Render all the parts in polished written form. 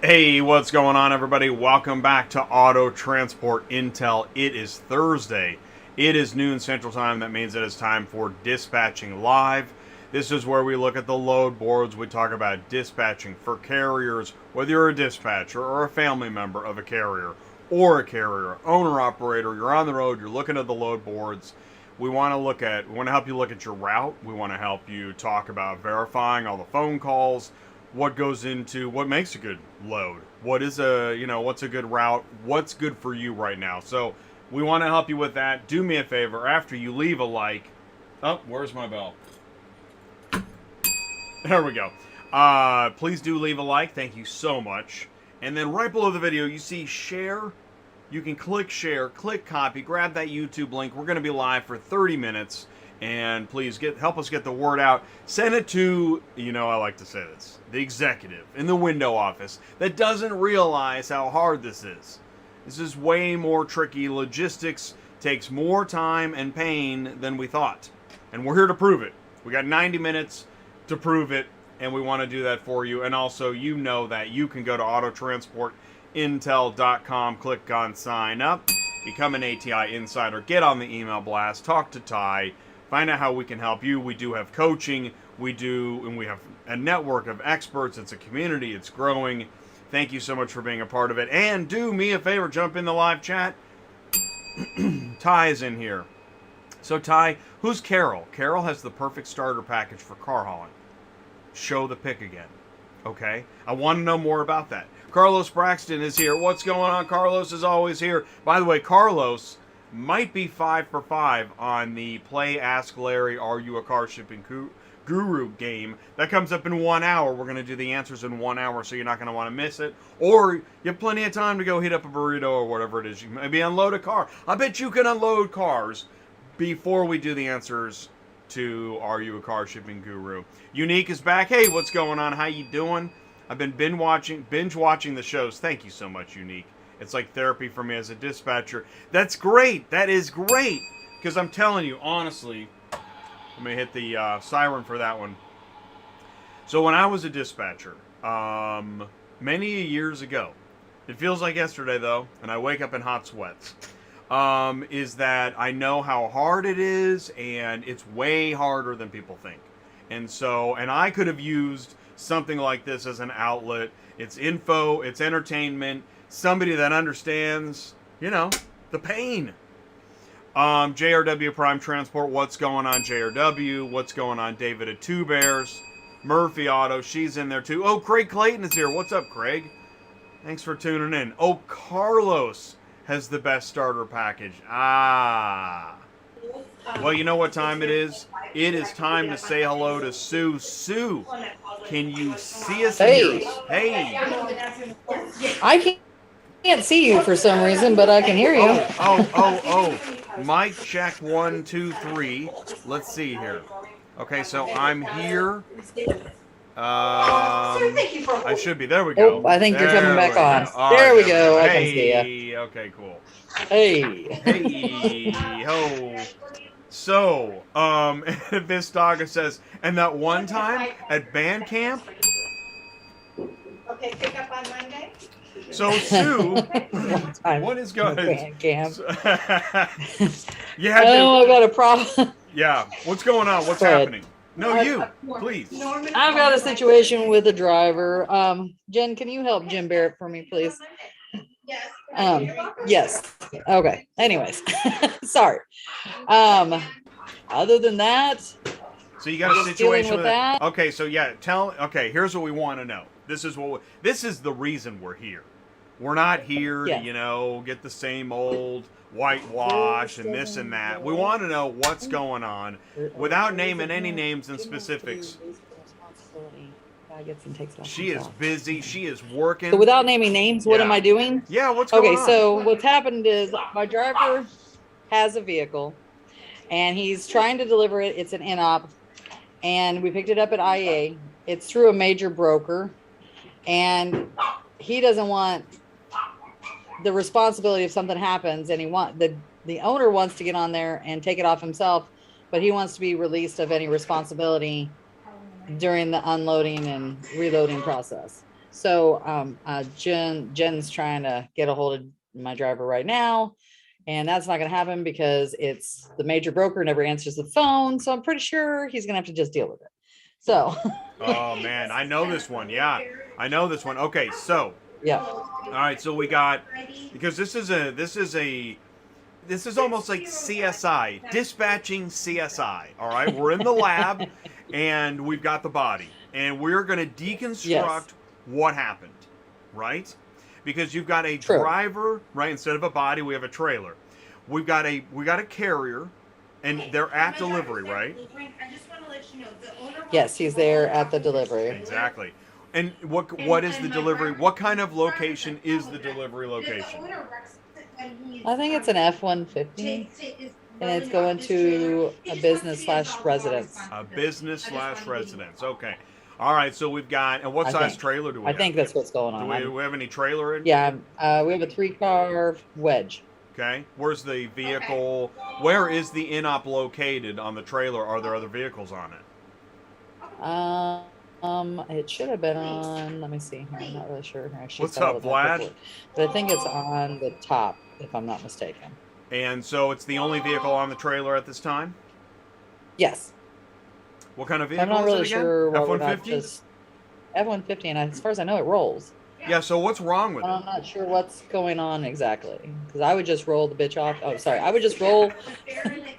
Hey, what's going on, everybody? Welcome back to Auto Transport Intel. It is Thursday. It is noon Central Time. That means it is time for Dispatching Live. This is where we look at the load boards. We talk about dispatching for carriers, whether you're a dispatcher or a family member of a carrier or a carrier, owner operator, you're on the road, you're looking at the load boards. We want to help you look at your route. We want to help you talk about verifying all the phone calls, what goes into what makes a good load, what's a good route, what's good for you right now. So we want to help you with that. Do me a favor, after you leave a like. Oh, where's my bell? There we go. Please do leave a like. Thank you so much. And then right below the video you see share. You can click share, click copy, grab that YouTube link. We're going to be live for 30 minutes. And please help us get the word out. Send it to, I like to say this, the executive in the window office that doesn't realize how hard this is. This is way more tricky. Logistics takes more time and pain than we thought. And we're here to prove it. We got 90 minutes to prove it, and we want to do that for you. And also, you know that you can go to autotransportintel.com, click on sign up, become an ATI insider, get on the email blast, talk to Ty, find out how we can help you. We do have coaching. We have a network of experts. It's a community. It's growing. Thank you so much for being a part of it. And do me a favor, jump in the live chat. Ty is in here. So Ty, who's Carol? Carol has the perfect starter package for car hauling. Show the pic again. Okay? I want to know more about that. Carlos Braxton is here. What's going on? Carlos is always here. By the way, Carlos might be 5 for 5 on the Play Ask Larry, Are You a Car Shipping Guru game. That comes up in 1 hour. We're going to do the answers in 1 hour, so you're not going to want to miss it. Or you have plenty of time to go hit up a burrito or whatever it is. You maybe unload a car. I bet you can unload cars before we do the answers to Are You a Car Shipping Guru. Unique is back. Hey, what's going on? How you doing? I've been binge watching the shows. Thank you so much, Unique. It's like therapy for me as a dispatcher. That's great. That is great. Because I'm telling you, honestly, let me hit the siren for that one. So when I was a dispatcher, many years ago, it feels like yesterday though, and I wake up in hot sweats, is that I know how hard it is, and it's way harder than people think. And I could have used something like this as an outlet. It's info, it's entertainment, somebody that understands, the pain. JRW Prime Transport, what's going on, JRW? What's going on, David at Two Bears? Murphy Auto, she's in there too. Oh, Craig Clayton is here. What's up, Craig? Thanks for tuning in. Oh, Carlos has the best starter package. Well, you know what time it is? It is time to say hello to Sue. Sue, can you see us? Hey. Hey. I can't see you for some reason, but I can hear you. Oh. Mic check 1, 2, 3. Let's see here. Okay, so I'm here. I should be. There we go. Oh, I think you're coming back on. Oh, there we go. Hey, I can see you. Okay, cool. Hey. Ho. So, Vistaga says, and that one time at band camp. Okay, pick up on Monday. So Sue, what is going on? Band camp. You had to. I got a problem. Yeah, what's going on? What's happening? No, you, please. I've got a situation with a driver. Jen, can you help Jim Barrett for me, please? Yes. Okay. Anyways, sorry. Other than that, so you got a situation with that. Okay, so yeah, okay, here's what we want to know. This is the reason we're here. We're not here to, get the same old whitewash and this and that. We want to know what's going on without naming any names and specifics. She is busy. She is working. So without naming names, what am I doing? Yeah, what's going on? Okay, so what's happened is my driver has a vehicle, and he's trying to deliver it. It's an INOP, and we picked it up at IA. It's through a major broker, and he doesn't want the responsibility if something happens, and the owner wants to get on there and take it off himself, but he wants to be released of any responsibility during the unloading and reloading process. So Jen's trying to get a hold of my driver right now, and that's not going to happen because it's the major broker never answers the phone. So I'm pretty sure he's going to have to just deal with it. So Oh man, I know this one. Yeah, I know this one. Okay, so yeah, all right, so we got, because this is almost like CSI, dispatching CSI. All right, we're in the lab, and we've got the body, and we're going to deconstruct Yes. what happened, right? Because you've got a True. driver, right? Instead of a body, we have a trailer. We got a carrier, and they're at delivery, right? Yes, he's there at the delivery. Exactly. And what is the delivery? What kind of location is the delivery location? I think it's an F-150, and it's going to a business/residence. A business/residence. Okay. All right. So we've got, and what I size think. trailer do we I have? think that's what's going on. Do we have any trailer in? Yeah, we have a 3-car wedge. Okay. Where's the vehicle? Where is the INOP located on the trailer? Are there other vehicles on it? It should have been on. Let me see here. I'm not really sure. What's up, Vlad? But I think it's on the top, if I'm not mistaken. And so it's the only vehicle on the trailer at this time? Yes. What kind of vehicle I'm not really is it again? sure. F-150? F-150, and as far as I know, it rolls. Yeah, so what's wrong with it? I'm not sure what's going on exactly, because I would just roll the bitch off. Oh, sorry. I would just roll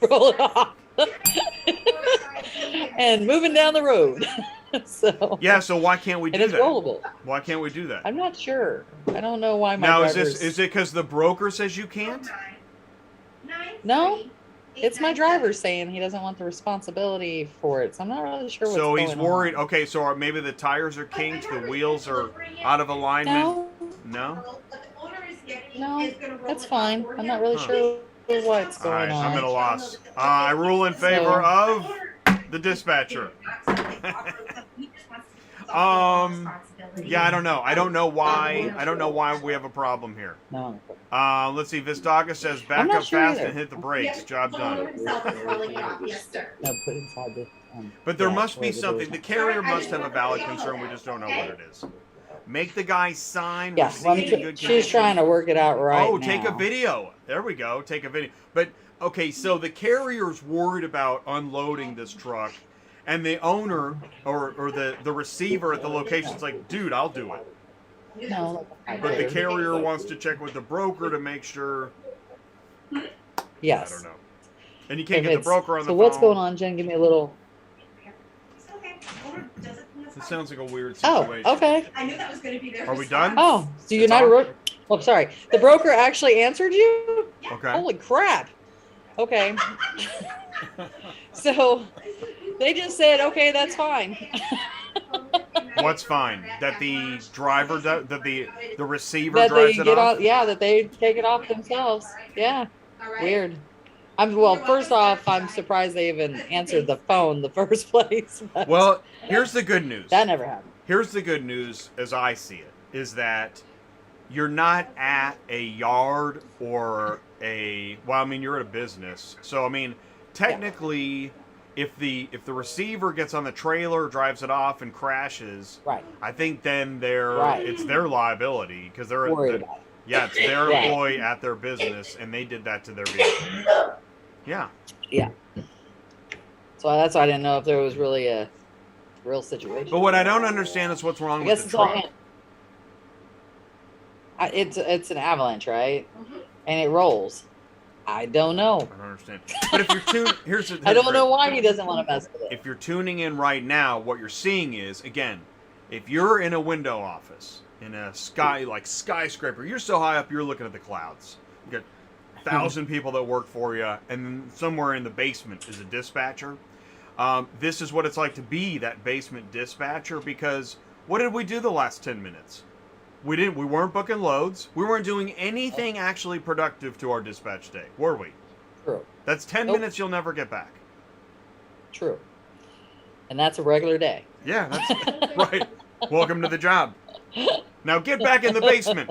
it off and moving down the road. So yeah, so why can't we do and it's that? rollable. Why can't we do that? I'm not sure. I don't know why my Now, drivers... is it because the broker says you can't? No, it's my driver saying he doesn't want the responsibility for it. So I'm not really sure what's So going he's worried. on. Okay, so maybe the tires are kinked, the wheels are out of alignment. No, No? that's fine. I'm not really sure what's All going right, on. I'm at a loss. I rule in favor of the dispatcher. Yeah, I don't know. I don't know why we have a problem here. No. Let's see. Vistaga says back not up sure fast either. and hit the brakes. Job done. No, put inside the. But there yeah, must be where the something. door's The carrier must have a valid concern. We just don't know what it is. Make the guy sign. Yeah, receipt in good she's condition. trying to work it out right Oh, now. take a video. There we go. Take a video. But okay, so the carrier's worried about unloading this truck, and the owner or the receiver at the location's like, dude, I'll do it. No, But the carrier wants to check with the broker to make sure. yes. I don't know. And you can't If get the it's- broker on the So phone. what's going on, Jen? Give me a little. It sounds like a weird Oh, situation. okay. I knew that was going to be there. Are we done? Oh, so you're It's not a on? ro- Oh, sorry. The broker actually answered you? Okay. Holy crap. Okay. So they just said, okay, that's fine. What's fine? That the driver does, that the receiver That they drives it get off? on, yeah, that they take it off themselves. Yeah, weird. Well, first off, I'm surprised they even answered the phone in the first place. but Well, here's the good news. that never happened. Here's the good news, as I see it, is that you're not at a yard or well, I mean, you're at a business. So, I mean, technically, if the receiver gets on the trailer, drives it off, and crashes, Right. I think then Right. it's their liability because they're Worried about it. yeah, it's their Right. employee at their business, and they did that to their vehicle. Yeah. So that's why I didn't know if there was really a real situation. But what I don't understand is what's wrong I with guess the it's all. truck. It's an avalanche, right? And it rolls. I don't know. I don't understand. But if you're here's I don't know why he doesn't want to mess with it. If you're tuning in right now, what you're seeing is, again, if you're in a window office in a skyscraper, you're so high up you're looking at the clouds. You got 1,000 people that work for you, and then somewhere in the basement is a dispatcher. This is what it's like to be that basement dispatcher, because what did we do the last 10 minutes? We weren't booking loads. We weren't doing anything actually productive to our dispatch day, were we? True. That's 10 Nope. minutes you'll never get back. True. And that's a regular day. Yeah, that's right. Welcome to the job. Now get back in the basement.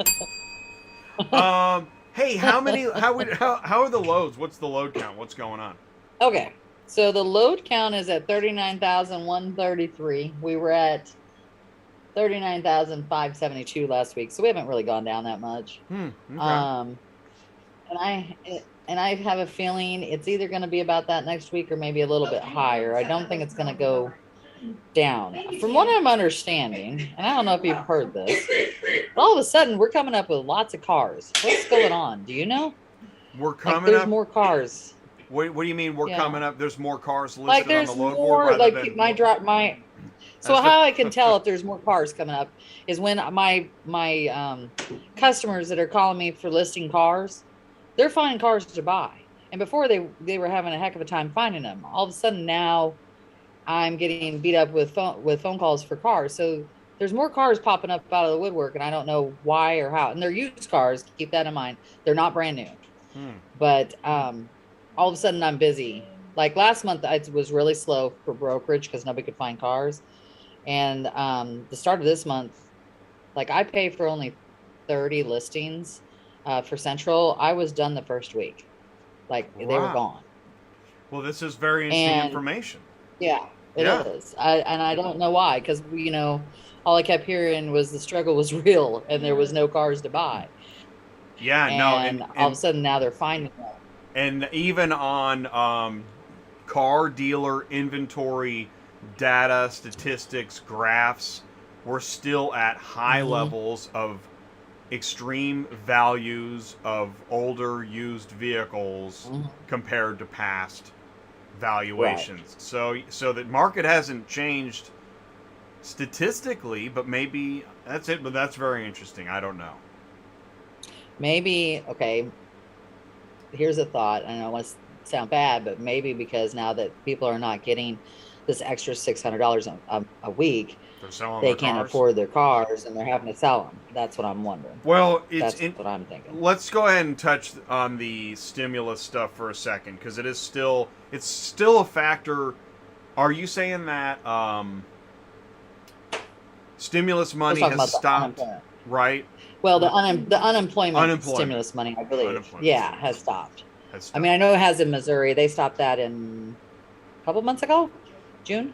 Hey, how are the loads? What's the load count? What's going on? Okay. So the load count is at 39,133. We were at $39,572 last week, so we haven't really gone down that much. Okay. And I have a feeling it's either going to be about that next week or maybe a little bit higher. I don't think it's going to go down. From what I'm understanding, and I don't know if you've heard this, but all of a sudden we're coming up with lots of cars. What's going on? Do you know? We're Like coming there's up. more cars. What do you mean we're Yeah. coming up? There's more cars listed Like on there's the load board more. rather Like than my. So That's how I can tell if there's more cars coming up is when my customers that are calling me for listing cars, they're finding cars to buy. And before they were having a heck of a time finding them. All of a sudden now I'm getting beat up with phone calls for cars. So there's more cars popping up out of the woodwork, and I don't know why or how. And they're used cars. Keep that in mind. They're not brand new. But all of a sudden I'm busy. Like last month, I was really slow for brokerage because nobody could find cars. And the start of this month, like I pay for only 30 listings for Central. I was done the first week. Like they were gone. Well, this is very interesting information. Yeah, it is. I don't know why, because all I kept hearing was the struggle was real and there was no cars to buy. Yeah, and all of a sudden now they're finding them. And even on car dealer inventory data, statistics, graphs, we're still at high levels of extreme values of older used vehicles compared to past valuations. Right. So the market hasn't changed statistically, but maybe that's it. But that's very interesting. I don't know. Maybe, okay, here's a thought. I don't want to sound bad, but maybe because now that people are not getting this extra $600 a week, they can't afford their cars and they're having to sell them. That's what I'm wondering. Well, that's what I'm thinking. Let's go ahead and touch on the stimulus stuff for a second, because it's still a factor. Are you saying that stimulus money has stopped? Right. Well, the unemployment stimulus money, I believe, has stopped. I mean, I know it has in Missouri. They stopped that in a couple months ago, June.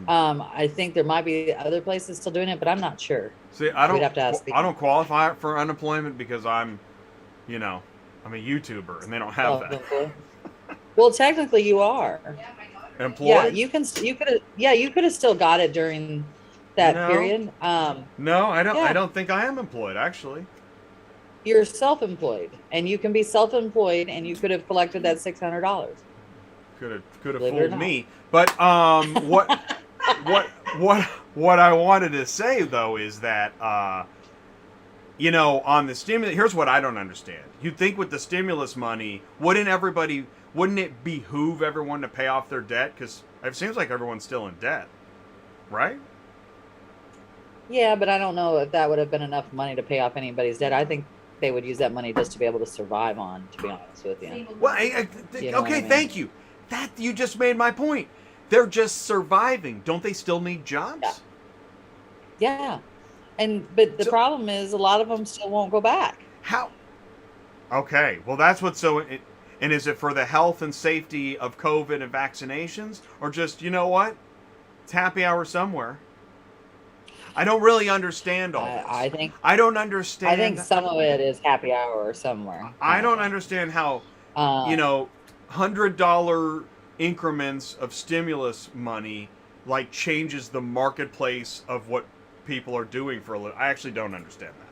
I think there might be other places still doing it, but I'm not sure. See, I don't qualify for unemployment because I'm a YouTuber and they don't have that. Well, technically you are employed. Yeah, you could have still got it during that period. No, I don't. Yeah. I don't think I am employed, actually. You're self-employed, and you can be self-employed, and you could have collected that $600. Could have fooled me, but what I wanted to say though is that on the stimulus, here's what I don't understand. You'd think with the stimulus money, wouldn't it behoove everyone to pay off their debt? Because it seems like everyone's still in debt, right? Yeah, but I don't know if that would have been enough money to pay off anybody's debt. I think they would use that money just to be able to survive on, to be honest with you. Well, okay, thank you. That you just made my point. They're just surviving. Don't they still need jobs? Yeah. But the problem is a lot of them still won't go back. How? Okay. Well, that's what's so. And is it for the health and safety of COVID and vaccinations, or just it's happy hour somewhere? I don't really understand all this. I don't understand. I think some of it is happy hour somewhere. I don't understand how $100 increments of stimulus money changes the marketplace of what people are doing for a living. I actually don't understand that.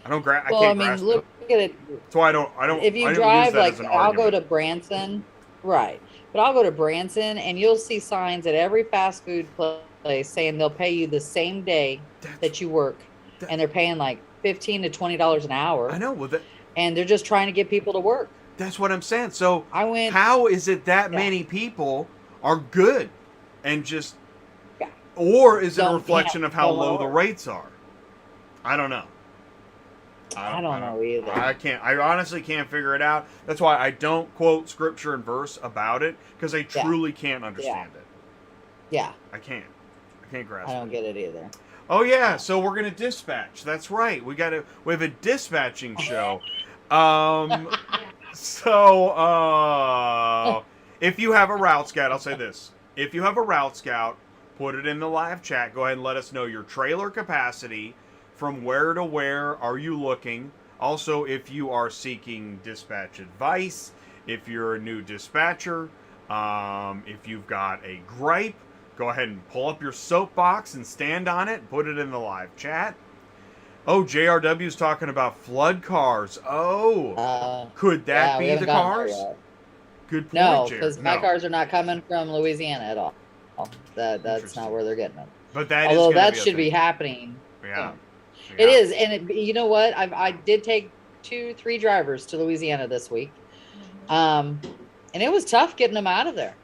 I can't grasp look at it. So I don't. If you drive, I'll go to Branson, right? But I'll go to Branson, and you'll see signs at every fast food place saying they'll pay you the same day that you work, and they're paying $15 to $20 an hour. I know. And they're just trying to get people to work. That's what I'm saying. So how is it that many people are good and just, or is it a reflection of how low the rates are? I don't know. I don't know either. I honestly can't figure it out. That's why I don't quote scripture and verse about it, because I truly can't understand it. Yeah. I can't grasp it. I don't get it either. Oh yeah, so we're gonna dispatch. That's right. We have a dispatching show. So if you have a route scout, I'll say this: if you have a route scout put it in the live chat. Go ahead and let us know your trailer capacity. From where to where are you looking? Also, if you are seeking dispatch advice, if you're a new dispatcher, if you've got a gripe, go ahead and pull up your soapbox and stand on it. Put it in the live chat. Oh, JRW's talking about flood cars. Oh, could that be the cars? Good point, No, Jared. because my cars are not coming from Louisiana at all. That's not where they're getting them. But that although is that should be happening. Yeah. It is, and you know what? I did take 2-3 drivers to Louisiana this week, and it was tough getting them out of there.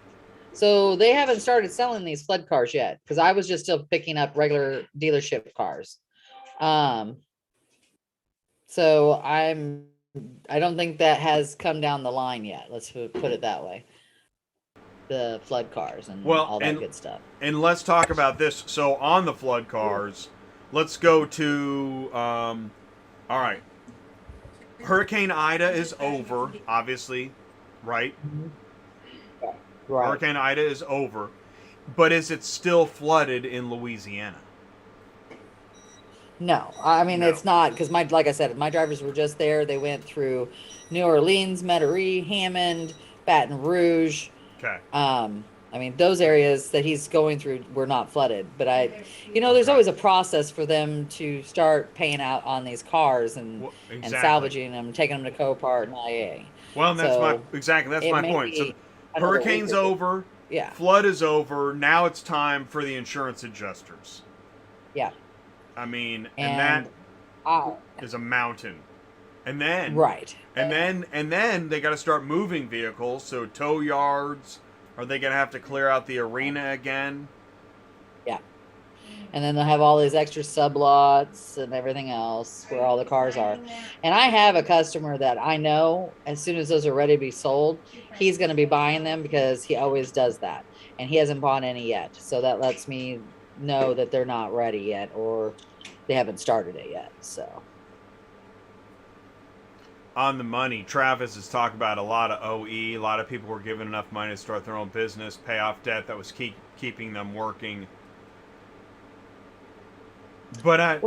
So they haven't started selling these flood cars yet because I was just still picking up regular dealership cars. So I don't think that has come down the line yet. Let's put it that way. The flood cars and all that good stuff. And let's talk about this. So on the flood cars, let's go to all right. Hurricane Ida is over, obviously, right? Right. Hurricane Ida is over. But is it still flooded in Louisiana? No, I mean, it's not, because like I said, my drivers were just there. They went through New Orleans, Metairie, Hammond, Baton Rouge. Okay. I mean, those areas that he's going through were not flooded, but there's always a process for them to start paying out on these cars and salvaging them, taking them to Copart and IA. Well, and that's my point. So hurricane's over. Yeah. Flood is over. Now it's time for the insurance adjusters. Yeah. I mean, and that is a mountain. And then and then they got to start moving vehicles. So tow yards, are they going to have to clear out the arena again? Yeah. And then they'll have all these extra sublots and everything else where all the cars are. And I have a customer that I know as soon as those are ready to be sold, he's going to be buying them because he always does that. And he hasn't bought any yet. So that lets me know that they're not ready yet or they haven't started it yet. So on the money, Travis has talked about a lot of OE. A lot of people were given enough money to start their own business, pay off debt that was keeping them working. But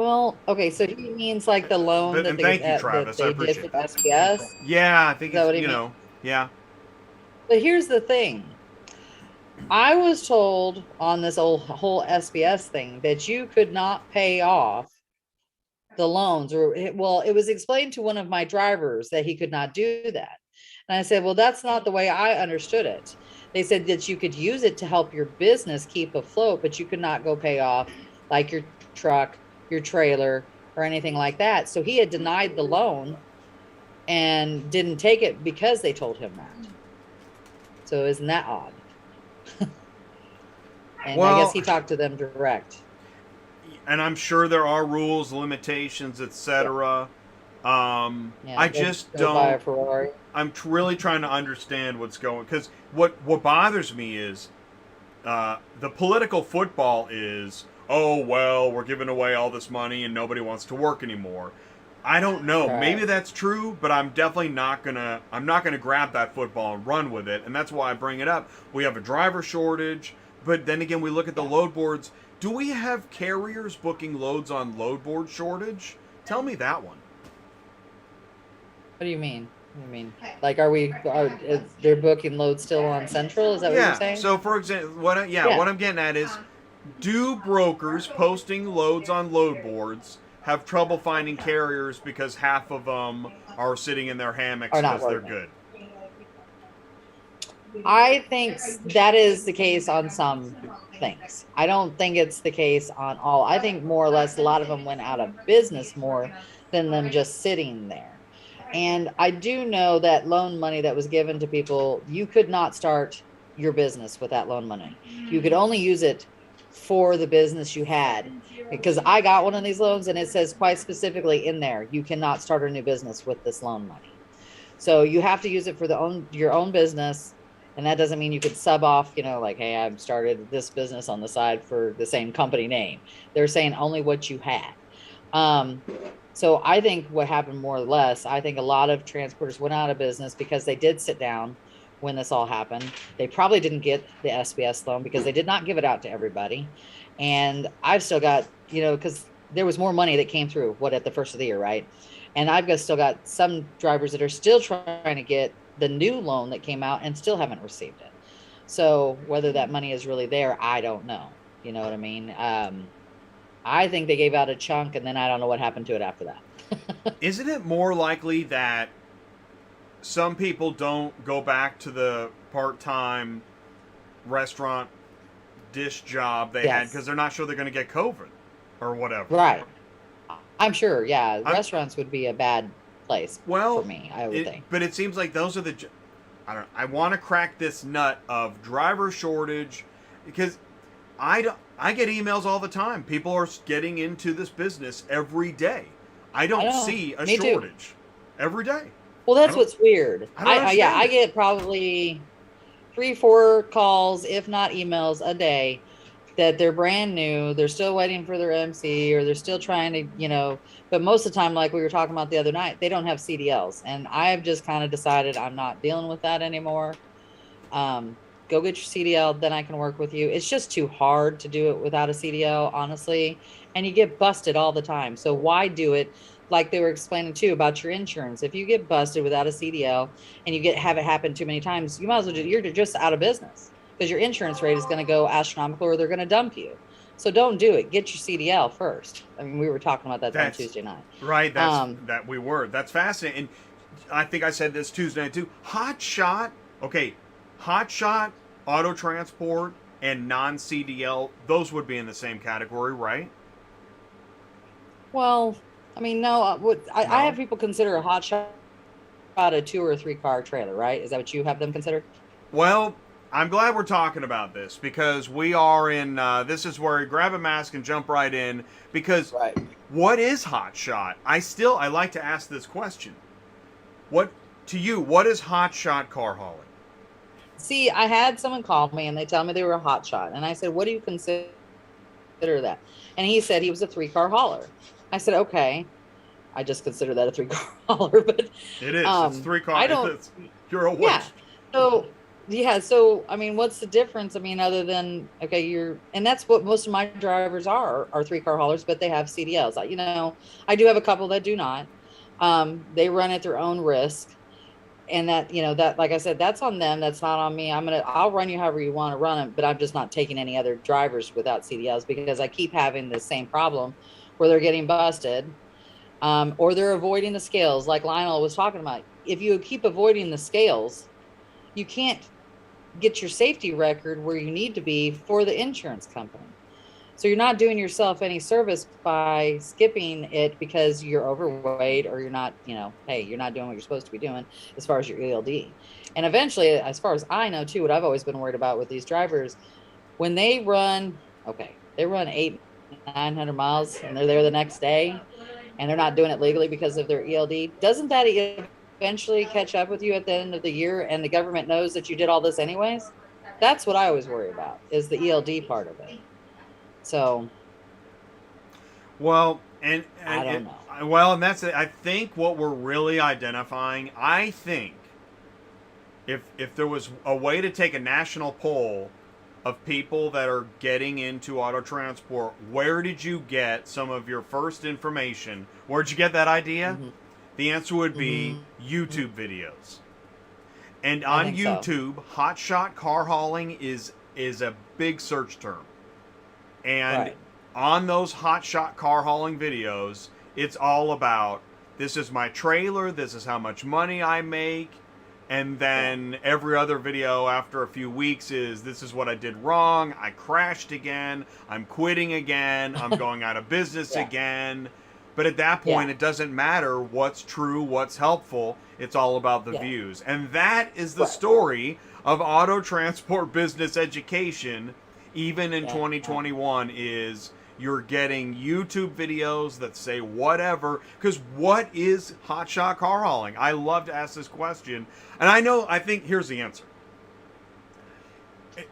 okay, so he means like the loan that thank you, Travis. I appreciate it. SBS. Yeah, I think it's, yeah. But here's the thing. I was told on this whole SBS thing that you could not pay off the loans, it was explained to one of my drivers that he could not do that. And I said, well, that's not the way I understood it. They said that you could use it to help your business keep afloat, but you could not go pay off like your truck, your trailer, or anything like that. So he had denied the loan and didn't take it because they told him that. So isn't that odd? And I guess he talked to them direct. And I'm sure there are rules, limitations, etc. I just don't buy a Ferrari. I'm really trying to understand what's going, because what bothers me is the political football is, oh well, we're giving away all this money and nobody wants to work anymore. I don't know. Right. Maybe that's true, but I'm definitely not gonna grab that football and run with it. And that's why I bring it up. We have a driver shortage, but then again, we look at the load boards. Do we have carriers booking loads on load board shortage? Tell me that one. What do you mean? Like, they're booking loads still on Central? Is that what you're saying? So for example, what I'm getting at is, do brokers posting loads on load boards have trouble finding carriers because half of them are sitting in their hammocks because they're good? I think that is the case on some things. I don't think it's the case on all. I think more or less a lot of them went out of business more than them just sitting there. And I do know that loan money that was given to people, you could not start your business with that loan money. You could only use it for the business you had. Because I got one of these loans and it says quite specifically in there, you cannot start a new business with this loan money. So you have to use it for your own business. And that doesn't mean you could sub off, like, hey, I've started this business on the side for the same company name. They're saying only what you had. So I think what happened more or less, I think a lot of transporters went out of business because they did sit down when this all happened. They probably didn't get the SBS loan because they did not give it out to everybody. And I've still got, because there was more money that came through at the first of the year, right? And still got some drivers that are still trying to get the new loan that came out and still haven't received it. So whether that money is really there, I don't know. You know what I mean? I think they gave out a chunk, and then I don't know what happened to it after that. Isn't it more likely that some people don't go back to the part-time restaurant dish job they had Yes. because they're not sure they're going to get COVID or whatever? Right. I'm sure. Yeah. Restaurants would be a bad place for me, I would think. But it seems like those are I don't know. I want to crack this nut of driver shortage because I get emails all the time. People are getting into this business every day. I don't see a shortage every day. Well, that's what's weird. I I get probably 3-4 calls, if not emails, a day that they're brand new. They're still waiting for their MC, or they're still trying to, but most of the time, like we were talking about the other night, they don't have CDLs. And I've just kind of decided I'm not dealing with that anymore. Go get your CDL, then I can work with you. It's just too hard to do it without a CDL, honestly. And you get busted all the time. So why do it? Like they were explaining too about your insurance. If you get busted without a CDL and you have it happen too many times, you might as well you're just out of business because your insurance rate is going to go astronomical, or they're going to dump you. So don't do it. Get your CDL first. I mean, we were talking about that on Tuesday night. Right. That's fascinating. And I think I said this Tuesday night too. Hot shot, auto transport, and non-CDL, those would be in the same category, right? Well, I mean, no. I have people consider a hot shot a 2 or 3 car trailer, right? Is that what you have them considered? Well, I'm glad we're talking about this because we are in. This is where you grab a mask and jump right in. Because what is hot shot? I like to ask this question. What is hot shot car hauling? See, I had someone call me and they tell me they were a hot shot, and I said, "What do you consider that?" And he said he was a 3-car hauler. I said, "Okay." I just consider that a 3-car hauler, but it is. It's 3 cars. You're a waste. So I mean, what's the difference? I mean, other than and that's what most of my drivers are 3-car haulers, but they have CDLs. I do have a couple that do not. They run at their own risk, and that like I said, that's on them. That's not on me. I'll run you however you want to run them, but I'm just not taking any other drivers without CDLs because I keep having the same problem where they're getting busted, or they're avoiding the scales, like Lionel was talking about. If you keep avoiding the scales, you can't get your safety record where you need to be for the insurance company. So you're not doing yourself any service by skipping it because you're overweight, or you're not, you're not doing what you're supposed to be doing as far as your ELD. And eventually, as far as I know too, what I've always been worried about with these drivers, when they run 800-900 miles and they're there the next day and they're not doing it legally because of their ELD, doesn't that eventually catch up with you at the end of the year, and the government knows that you did all this anyways? That's what I always worry about, is the ELD part of it. So, well, I don't know. Well, and that's it. I think what we're really identifying, I think if there was a way to take a national poll of people that are getting into auto transport, where did you get some of your first information? Where'd you get that idea? Mm-hmm. The answer would be YouTube videos. And on YouTube, hotshot car hauling is a big search term. And on those hotshot car hauling videos, it's all about, this is my trailer, this is how much money I make, and then every other video after a few weeks is, this is what I did wrong, I crashed again, I'm quitting again, I'm going out of business again. But at that point, it doesn't matter what's true, what's helpful. It's all about the views. And that is the story of auto transport business education, even in 2021, is you're getting YouTube videos that say whatever. Because what is hotshot car hauling? I love to ask this question. And I think here's the answer.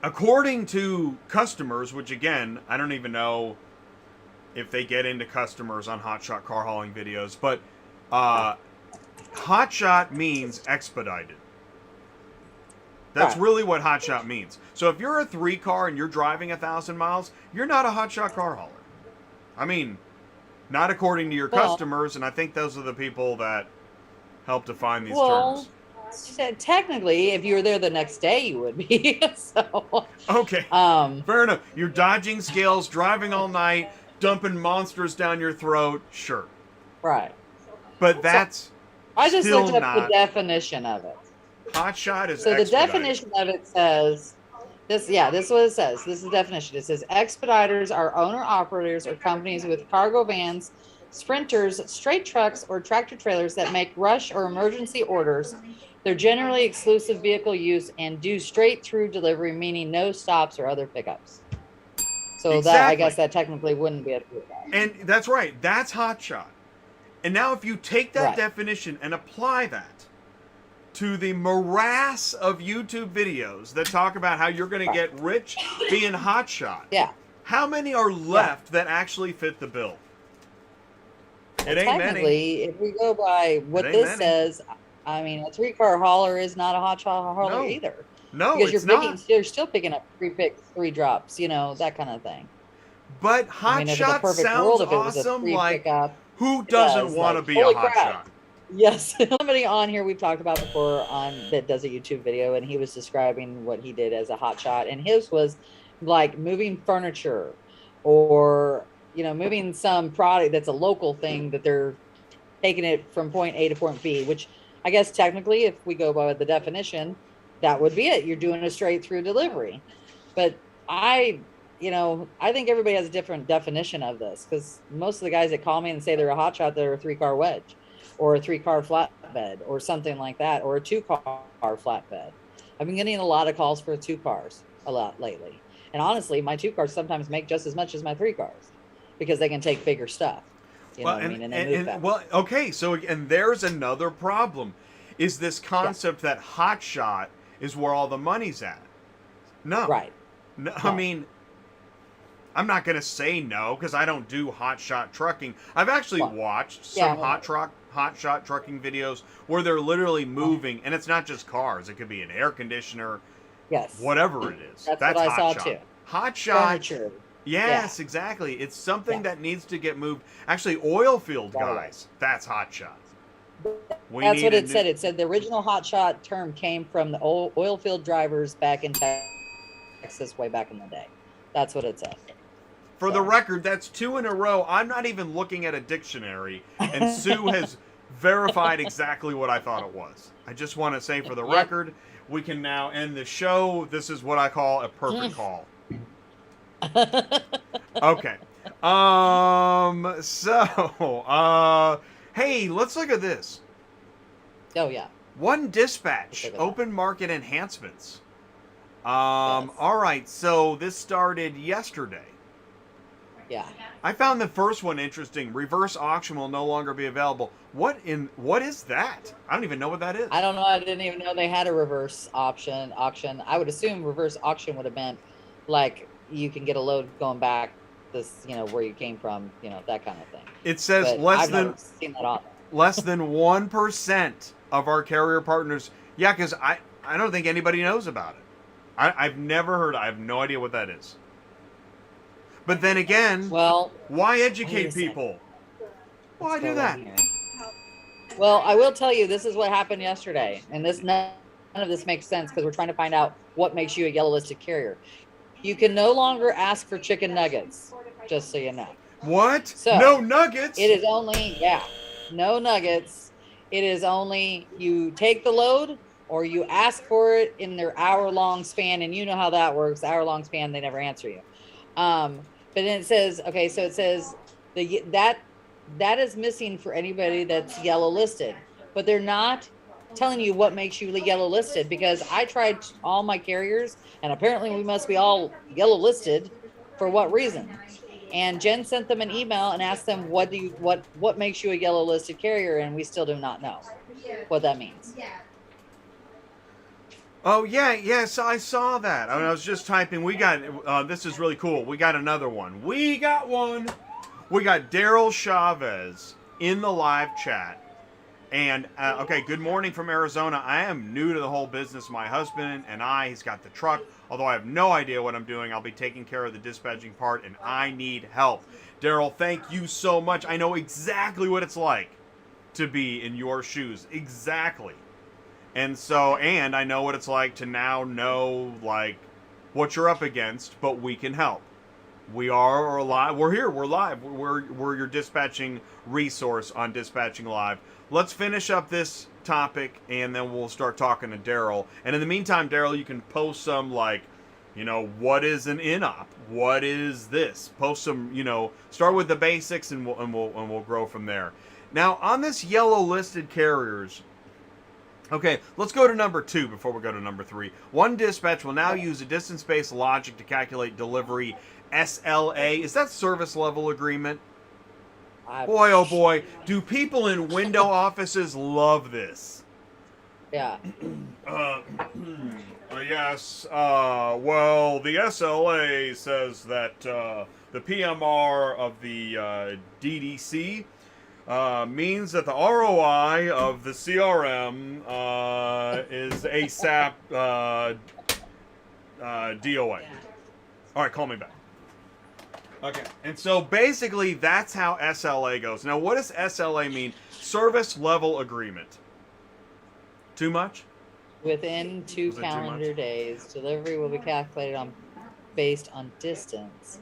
According to customers, which again, I don't even know if they get into customers on hotshot car hauling videos, but hotshot means expedited. That's Right. really what hotshot means. So if you're a 3-car and you're driving 1,000 miles, you're not a hotshot car hauler. I mean, not according to your Well, customers, and I think those are the people that help define these well, terms. technically, if you were there the next day, you would be. So, Okay, um, fair enough. You're dodging scales, driving all night, dumping monsters down your throat, sure. right. But So that's I just looked still up the not. definition of it. Hotshot is So the expedited. definition of it says this. Yeah, this is what it says. This is the definition. It says expediters are owner operators or companies with cargo vans, sprinters, straight trucks, or tractor trailers that make rush or emergency orders. They're generally exclusive vehicle use and do straight through delivery, meaning no stops or other pickups. So that, I guess, Exactly. that technically wouldn't be a pickup. And that's right. That's hotshot. And now if you take that Right. definition and apply that to the morass of YouTube videos that talk about how you're going to get rich being hotshot, Yeah. how many are left that actually fit the bill? It ain't many. Technically, if we go by what It ain't this many. says, I mean, a 3-car hauler is not a hotshot hauler No. either. No, Because it's you're still picking up 3 picks, 3 drops, that kind of thing. But I mean, if it's a hotshot perfect sounds world, if it was a awesome. 3 Like, pickup, who it doesn't does, want to like, be a holy hotshot? crap. Yes. Somebody on here we've talked about before that does a YouTube video, and he was describing what he did as a hotshot, and his was like moving furniture or moving some product that's a local thing that they're taking it from point A to point B, which I guess technically, if we go by the definition, that would be it. You're doing a straight through delivery. But I think everybody has a different definition of this, because most of the guys that call me and say they're a hotshot, they're a 3-car wedge or a 3-car flatbed or something like that, or a 2-car flatbed. I've been getting a lot of calls for 2 cars a lot lately. And honestly, my 2 cars sometimes make just as much as my 3 cars because they can take bigger stuff. You know what I mean? And they move fast. Well, okay, so and there's another problem, is this concept that hotshot is where all the money's at. No. Right. No, I mean, I'm not going to say no because I don't do hotshot trucking. I've actually watched some hotshot trucking videos where they're literally moving, and it's not just cars. It could be an air conditioner, whatever it is. That's what I saw too. Hotshot. Furniture. Yes, exactly. It's something that needs to get moved. Actually, oil field guys, that's hotshot. That's what it said. It said the original hotshot term came from the oil field drivers back in Texas way back in the day. That's what it said. For the record, that's 2 in a row. I'm not even looking at a dictionary, and Sue has verified exactly what I thought it was. I just want to say for the record, we can now end the show. This is what I call a perfect call. Okay. Hey, let's look at this. Oh, yeah. One Dispatch, open market enhancements. All right, so this started yesterday. Yeah. I found the first one interesting. Reverse auction will no longer be available. What is that? I don't even know what that is. I don't know. I didn't even know they had a reverse auction. I would assume reverse auction would have meant like you can get a load going back this, where you came from, that kind of thing. It says But I've never seen that on. less than 1% of our carrier partners. Yeah, because I don't think anybody knows about it. I've never heard. I have no idea what that is. But then again, why educate people? Why do that? Well, I will tell you, this is what happened yesterday, and none of this makes sense because we're trying to find out what makes you a yellow listed carrier. You can no longer ask for chicken nuggets, just so you know. What? So, no nuggets? It is only, no nuggets. It is only you take the load or you ask for it in their hour-long span, and you know how that works. Hour-long span, they never answer you. But then it says, okay, so it says that is missing for anybody that's yellow listed, but they're not telling you what makes you yellow listed, because I tried all my carriers, and apparently we must be all yellow listed. For what reason? And Jen sent them an email and asked them what makes you a yellow listed carrier, and we still do not know what that means. Oh, yeah, so I saw that. I was just typing. We got, this is really cool. We got another one. We got Daryl Chavez in the live chat. And okay, good morning from Arizona. I am new to the whole business. My husband and he's got the truck. Although I have no idea what I'm doing, I'll be taking care of the dispatching part, and I need help. Daryl, thank you so much. I know exactly what it's like to be in your shoes. Exactly. And I know what it's like to now know, like, what you're up against, but we can help. We are alive. We're here. We're live. We're your dispatching resource on Dispatching Live. Let's finish up this topic, and then we'll start talking to Daryl. And in the meantime, Daryl, you can post some, like, what is an INOP? What is this? Post some, start with the basics, and we'll grow from there. Now, on this yellow listed carriers. Okay, let's go to number 2 before we go to number 3. One dispatch will now use a distance-based logic to calculate delivery SLA. Is that service level agreement? Boy, oh boy, do people in window offices love this. Yeah. Yes, well, the SLA says that the PMR of the DDC means that the ROI of the CRM is ASAP DOA. All right, call me back. Okay, and so basically that's how SLA goes. Now, what does SLA mean? Service level agreement. Too much? Within 2 calendar days, delivery will be calculated based on distance.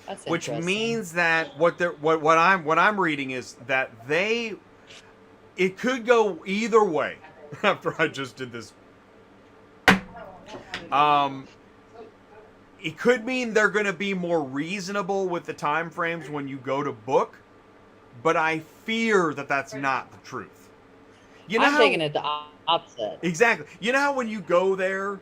That's which means that what I'm reading is that it could go either way. After I just did this, it could mean they're going to be more reasonable with the time frames when you go to book, but I fear that that's not the truth. I'm taking it the opposite. Exactly. You know how when you go there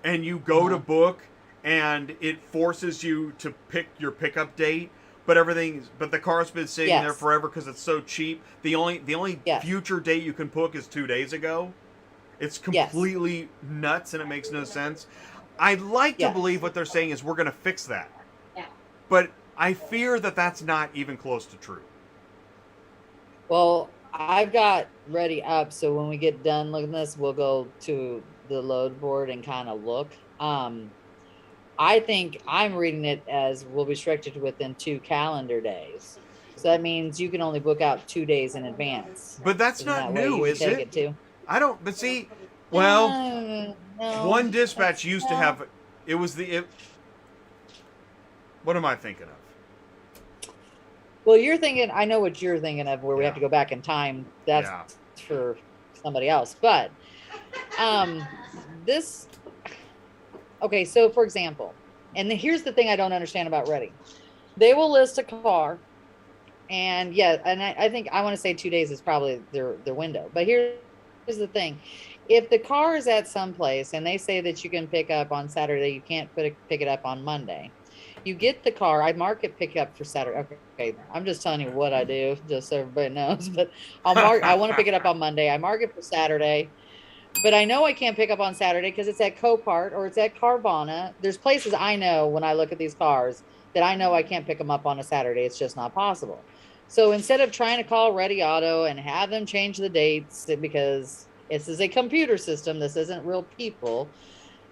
and you go to book and it forces you to pick your pickup date, but the car's been sitting there forever because it's so cheap. The only future date you can book is 2 days ago. It's completely nuts and it makes no sense. I'd like to believe what they're saying is we're going to fix that. Yeah. But I fear that that's not even close to true. Well, I've got ready up, so when we get done looking at this, we'll go to the load board and kind of look. I think I'm reading it as will be restricted within 2 calendar days. So that means you can only book out 2 days in advance. But that's not new, is it? I don't, but see, well, no, one dispatch used to have, what am I thinking of? Well, you're thinking, I know what you're thinking of, where we have to go back in time. That's for somebody else. But okay, so for example, and here's the thing I don't understand about Ready. They will list a car, and I think I want to say 2 days is probably their window. But here's the thing. If the car is at some place and they say that you can pick up on Saturday, you can't pick it up on Monday. You get the car. I mark it pick up for Saturday. Okay, I'm just telling you what I do, just so everybody knows. But I want to pick it up on Monday. I mark it for Saturday. But I know I can't pick up on Saturday because it's at Copart or it's at Carvana. There's places I know when I look at these cars that I know I can't pick them up on a Saturday. It's just not possible. So instead of trying to call Ready Auto and have them change the dates because this is a computer system, this isn't real people,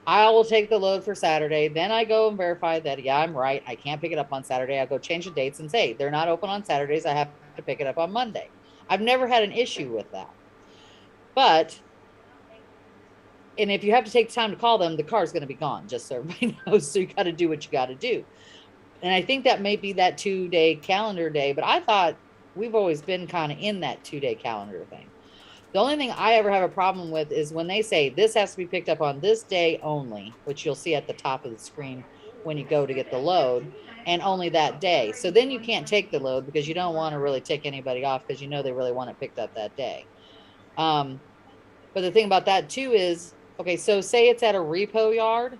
I will take the load for Saturday. Then I go and verify that, I'm right. I can't pick it up on Saturday. I'll go change the dates and say, they're not open on Saturdays. I have to pick it up on Monday. I've never had an issue with that. And if you have to take time to call them, the car's going to be gone, just so everybody knows. So you got to do what you got to do. And I think that may be that 2-day calendar day, but I thought we've always been kind of in that 2-day calendar thing. The only thing I ever have a problem with is when they say this has to be picked up on this day only, which you'll see at the top of the screen when you go to get the load, and only that day. So then you can't take the load because you don't want to really tick anybody off because you know they really want it picked up that day. But the thing about that too is, okay, so say it's at a repo yard.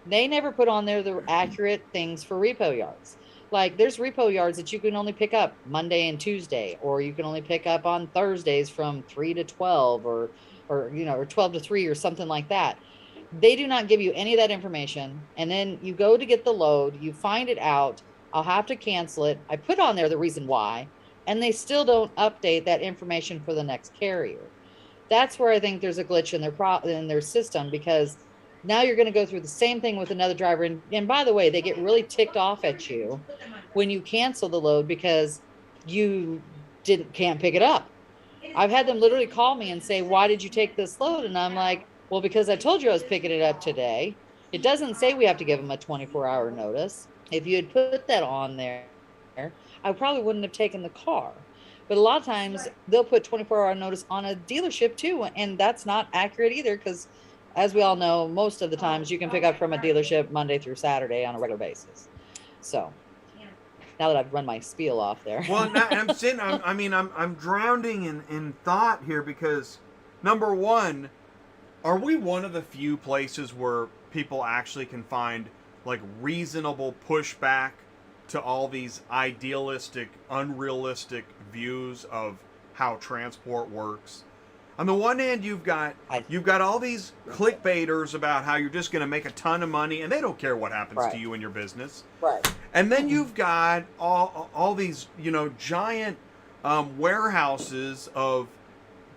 They never put on there the accurate things for repo yards. Like there's repo yards that you can only pick up Monday and Tuesday, or you can only pick up on Thursdays from 3 to 12 or 12 to 3 or something like that. They do not give you any of that information. And then you go to get the load, you find it out. I'll have to cancel it. I put on there the reason why. and they still don't update that information for the next carrier. That's where I think there's a glitch in their system, because now you're going to go through the same thing with another driver. And by the way, they get really ticked off at you when you cancel the load because you can't pick it up. I've had them literally call me and say, "Why did you take this load?" And I'm like, "Well, because I told you I was picking it up today. It doesn't say we have to give them a 24-hour notice. If you had put that on there, I probably wouldn't have taken the car." But a lot of times they'll put 24-hour notice on a dealership too, and that's not accurate either, because as we all know, most of the times you can pick up from a dealership Monday through Saturday on a regular basis. So now that I've run my spiel off there. Well, I'm drowning in thought here, because number one, are we one of the few places where people actually can find like reasonable pushback to all these idealistic, unrealistic views of how transport works? On the one hand, you've got all these clickbaiters about how you're just going to make a ton of money, and they don't care what happens to you and your business. Right. And then you've got all these, giant warehouses of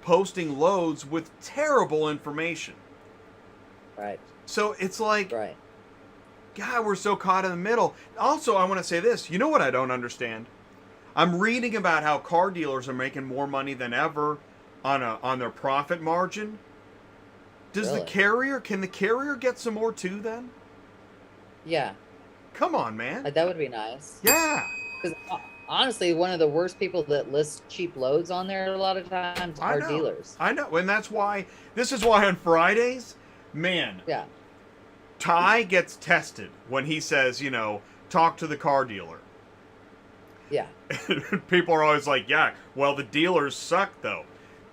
posting loads with terrible information. Right. So it's like, right. God, we're so caught in the middle. Also, I want to say this. You know what I don't understand? I'm reading about how car dealers are making more money than ever on their profit margin. Can the carrier get some more too then? Yeah. Come on, man. That would be nice. Yeah. Because honestly, one of the worst people that list cheap loads on there a lot of times are dealers. I know. And this is why on Fridays, man. Yeah. Ty gets tested when he says, talk to the car dealer. Yeah. People are always like, yeah, well, the dealers suck, though.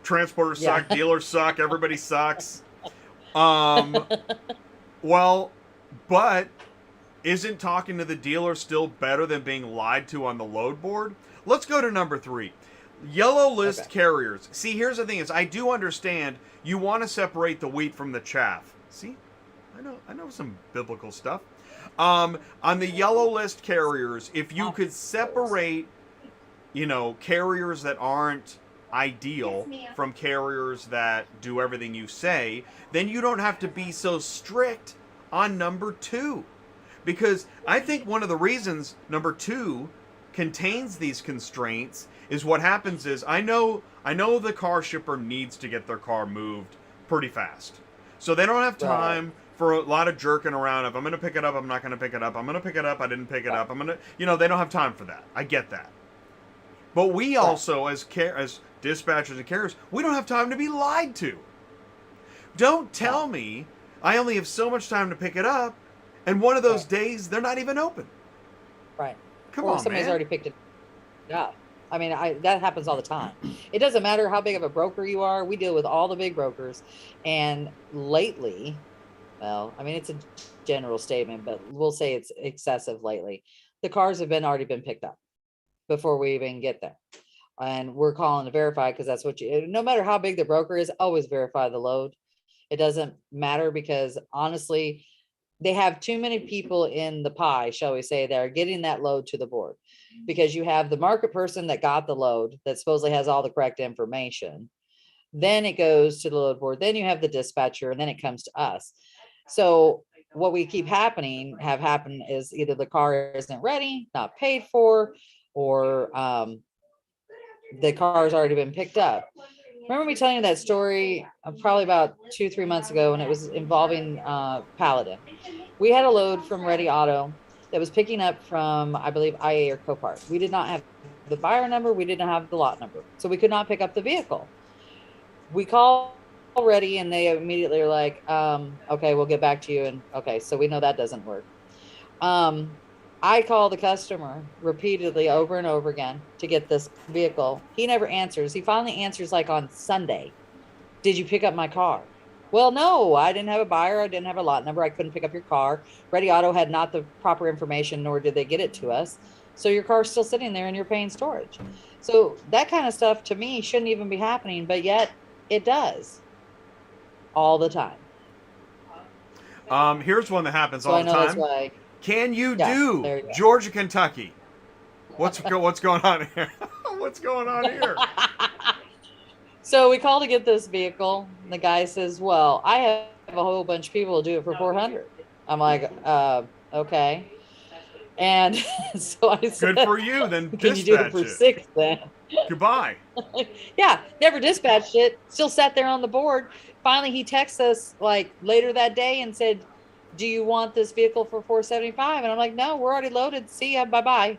Transporters suck, dealers suck, everybody sucks. Well, but isn't talking to the dealer still better than being lied to on the load board? Let's go to number 3. Yellow list carriers. See, here's the thing is, I do understand you want to separate the wheat from the chaff. See? I know some biblical stuff. On the yellow list carriers, if you could separate, carriers that aren't ideal from carriers that do everything you say, then you don't have to be so strict on number 2. Because I think one of the reasons number 2 contains these constraints is what happens is, I know the car shipper needs to get their car moved pretty fast. So they don't have time for a lot of jerking around of, I'm going to pick it up, I'm not going to pick it up, I'm going to pick it up, I didn't pick it up, I'm going to, they don't have time for that. I get that. But we also, as dispatchers and carriers, we don't have time to be lied to. Don't tell me I only have so much time to pick it up, and one of those days they're not even open. Right. Come on, somebody's already picked it up. I mean, that happens all the time. It doesn't matter how big of a broker you are. We deal with all the big brokers. And lately, well, I mean, it's a general statement, but we'll say it's excessive lately. The cars have already been picked up before we even get there. And we're calling to verify, because that's what no matter how big the broker is, always verify the load. It doesn't matter, because honestly, they have too many people in the pie, shall we say, that are getting that load to the board. Because you have the market person that got the load that supposedly has all the correct information. Then it goes to the load board. Then you have the dispatcher, and then it comes to us. So what we keep happened is either the car isn't ready, not paid for, or the car has already been picked up. Remember me telling you that story probably about 2-3 months ago, and it was involving Paladin. We had a load from Ready Auto that was picking up from, I believe, IA or Copart. We did not have the buyer number. We didn't have the lot number. So we could not pick up the vehicle. We called Ready, and they immediately are like, okay, we'll get back to you. And okay, so we know that doesn't work. I call the customer repeatedly over and over again to get this vehicle. He never answers. He finally answers like on Sunday. Did you pick up my car? Well, no, I didn't have a buyer. I didn't have a lot number. I couldn't pick up your car. Ready Auto had not the proper information, nor did they get it to us. So your car's still sitting there and you're paying storage. So that kind of stuff to me shouldn't even be happening, but yet it does all the time. Here's one that happens all the time. That's why. Can you do Georgia, Kentucky? What's going on here? What's going on here? So we call to get this vehicle. And the guy says, well, I have a whole bunch of people to do it for 400. I'm like, okay. And so I said, Good for you. Then can you do it dispatch for it. 6 then? Goodbye. Yeah, never dispatched it. Still sat there on the board. Finally, he texts us like later that day and said, do you want this vehicle for 475? And I'm like, no, we're already loaded. See ya. Bye-bye.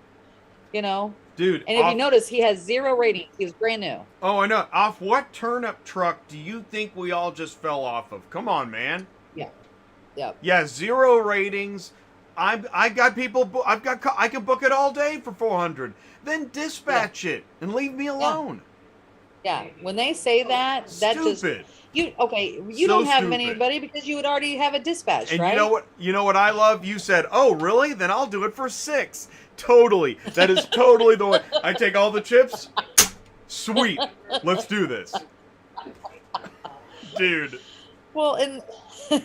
You know? Dude. And if you notice, he has 0 ratings. He's brand new. Oh, I know. Off what turnip truck do you think we all just fell off of? Come on, man. Yeah. Yeah. Yeah, 0 ratings. I got people. I can book it all day for 400. Then dispatch it and leave me alone. Yeah. When they say that, that just you don't have anybody because you would already have a dispatch, and right? You know what I love? You said, "Oh, really? Then I'll do it for 6." Totally. That is totally the way. I take all the chips. Sweet. Let's do this. Dude. Well, and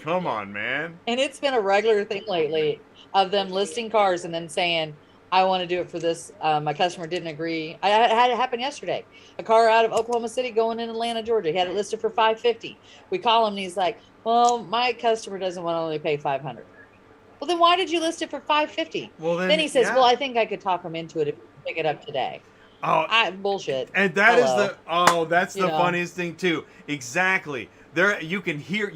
come on, man. And it's been a regular thing lately of them listing cars and then saying, I want to do it for this. My customer didn't agree. I had it happen yesterday. A car out of Oklahoma City going in Atlanta, Georgia. He had it listed for $550. We call him and he's like, well, my customer doesn't want to only pay $500. Well, then why did you list it for $550? Well, then he says, well, I think I could talk him into it if you pick it up today. Oh, bullshit. And that is that's the funniest thing too. Exactly. There you can hear it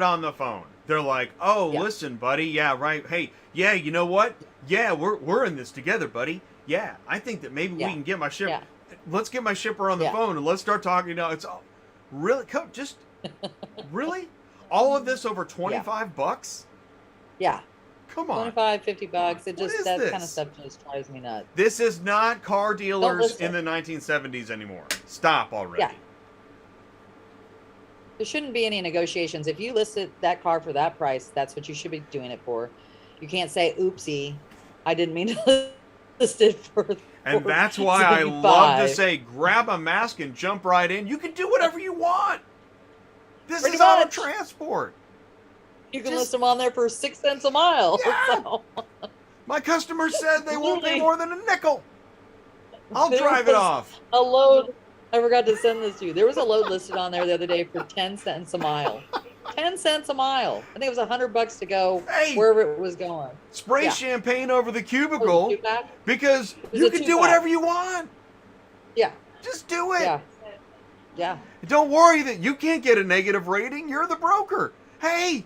on the phone. They're like, "Oh, listen, buddy. Yeah, right. Hey, yeah, you know what? Yeah, we're in this together, buddy. Yeah, I think that maybe we can get my shipper. Yeah. Let's get my shipper on the phone and let's start talking. It's all really just really all of this over $25. Yeah. Come on. $25, $50. It just that kind of stuff just drives me nuts. This is not car dealers in the 1970s anymore. Stop already. Yeah. There shouldn't be any negotiations. If you listed that car for that price, that's what you should be doing it for. You can't say, oopsie, I didn't mean to list it for. And that's why I love to say, grab a mask and jump right in. You can do whatever you want. This is auto transport. You can list them on there for 6 cents a mile. Yeah. So. My customers said they won't pay more than a nickel. I'll drive it off. A load. I forgot to send this to you. There was a load listed on there the other day for 10 cents a mile. 10 cents a mile. I think it was $100 to go wherever it was going. Spray champagne over the cubicle because you can do whatever you want. Yeah. Just do it. Yeah. Yeah. Don't worry that you can't get a negative rating. You're the broker. Hey,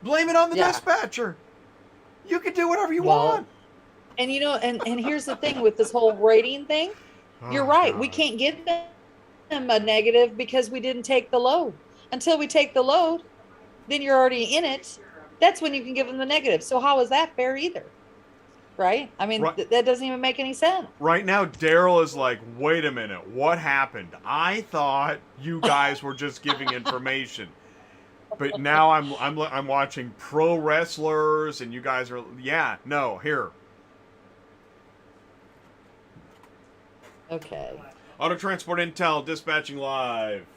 blame it on the dispatcher. You can do whatever you want. And you know, and here's the thing with this whole rating thing. You're right. God. We can't give them a negative because we didn't take the load. Until we take the load, then you're already in it. That's when you can give them the negative. So how is that fair either? Right? I mean, that doesn't even make any sense. Right now, Daryl is like, wait a minute. What happened? I thought you guys were just giving information. But now I'm watching pro wrestlers and you guys are, here. Okay. Auto Transport Intel dispatching live.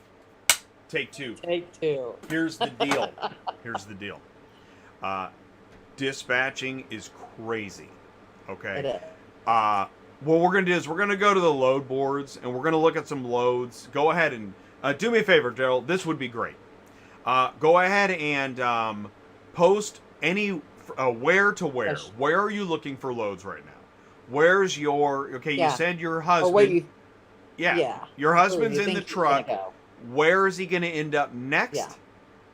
Take 2. Take 2. Here's the deal. Dispatching is crazy. Okay. It is. What we're gonna do is we're gonna go to the load boards and we're gonna look at some loads. Go ahead and do me a favor, Daryl. This would be great. Go ahead and post any where to where. Yes. Where are you looking for loads right now? Where's your you said your husband. Your husband's in the truck. Where is he going to end up next? Yeah.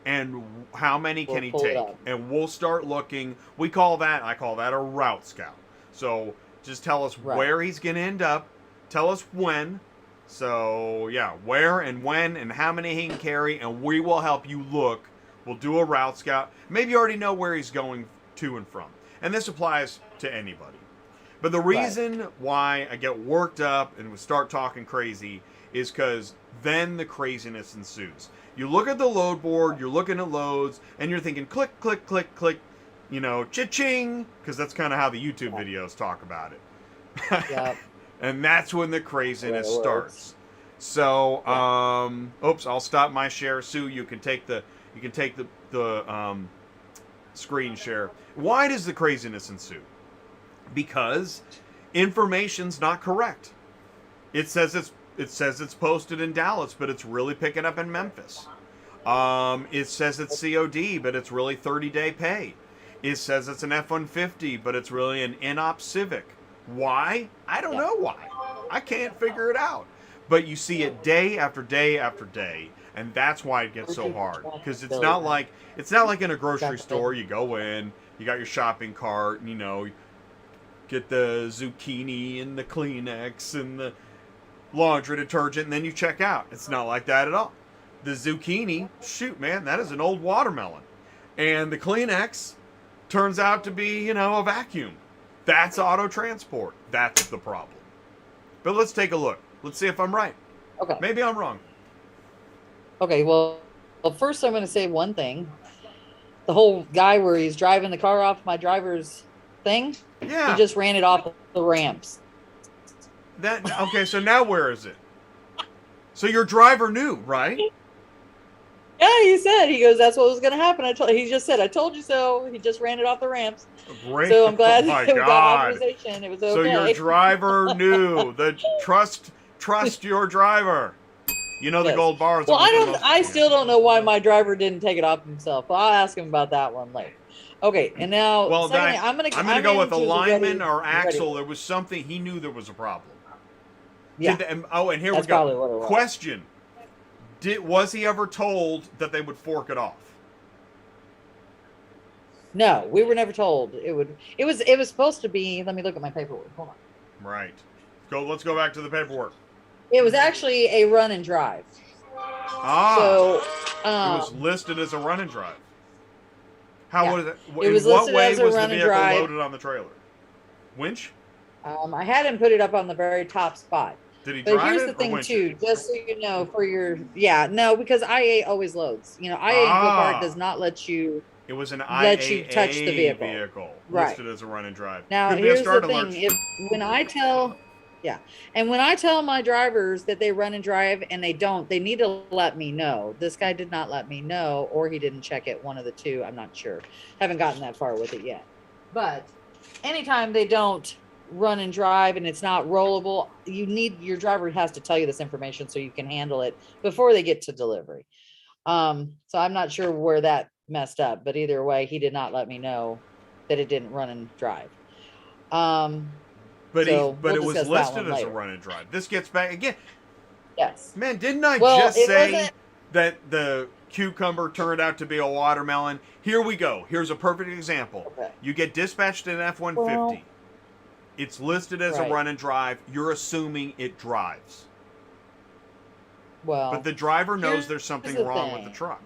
And how many can he take? And we'll start looking. I call that a route scout. So just tell us where he's going to end up. Tell us when. So where and when and how many he can carry, and we will help you look. We'll do a route scout. Maybe you already know where he's going to and from. And this applies to anybody. But the reason why I get worked up and we start talking crazy is because then the craziness ensues. You look at the load board, you're looking at loads, and you're thinking click, click, click, click, cha-ching, because that's kind of how the YouTube videos talk about it. Yep. And that's when the craziness starts. So, oops, I'll stop my share. Sue, you can take the screen share. Why does the craziness ensue? Because information's not correct. It says it's posted in Dallas, but it's really picking up in Memphis. It says it's COD, but it's really 30-day pay. It says it's an F-150, but it's really an INOP Civic. Why? I don't know why. I can't figure it out. But you see it day after day after day, and that's why it gets so hard. Because it's not like in a grocery store. You go in, you got your shopping cart, and, you know, get the zucchini and the Kleenex and the laundry detergent, and then you check out. It's not like that at all. The zucchini, shoot, man, that is an old watermelon. And the Kleenex turns out to be, you know, a vacuum. That's auto transport. That's the problem. But let's take a look. Let's see if I'm right. Okay. Maybe I'm wrong. Okay, well, first I'm going to say one thing. The whole guy where he's driving the car off my driver's thing, Yeah. he just ran it off the ramps. Okay, so now where is it? So your driver knew, right? Yeah, he goes, that's what was going to happen. He just said, I told you so. He just ran it off the ramps. Great. So I'm glad Oh my that we got God. authorization. It was okay. So your driver knew. Trust your driver. You know the Yes. gold bars. Well, I still don't know why my driver didn't take it off himself. But I'll ask him about that one later. Okay, and now Well, secondly, I'm gonna go with a lineman or ready. axle. There was something he knew there was a problem. Yeah. And here That's we go. probably what it was. Question: was he ever told that they would fork it off? No, we were never told it would. It was supposed to be. Let me look at my paperwork. Hold on. Right. Let's go back to the paperwork. It was actually a run and drive. So it was listed as a run and drive. How Yeah. was it? It was in what listed way as a was the run and vehicle drive. loaded on the trailer? Winch? I had him put it up on the very top spot. Did he But drive here's it the or thing winch too, it? just so you know, no, because IA always loads. You know, IA in Copart does not let you. It was an let you touch the IAA vehicle. Right. listed as a run and drive. Now Could be a here's the start thing: alert. when I tell my drivers that they run and drive and they don't, they need to let me know. This guy did not let me know, or he didn't check it. One of the two. I'm not sure. Haven't gotten that far with it yet. But anytime they don't run and drive and it's not rollable, your driver has to tell you this information so you can handle it before they get to delivery. So I'm not sure where that messed up, but either way, he did not let me know that it didn't run and drive. But so it we'll was discuss that listed one as a later. run and drive. This gets back again. Yes. Man, didn't I Well, just it say wasn't- that the cucumber turned out to be a watermelon? Here we go. Here's a perfect example. Okay. You get dispatched in an F-150. Well- It's listed as Right. a run and drive. You're assuming it drives. Well, But the driver knows here's there's something the wrong with thing. the truck.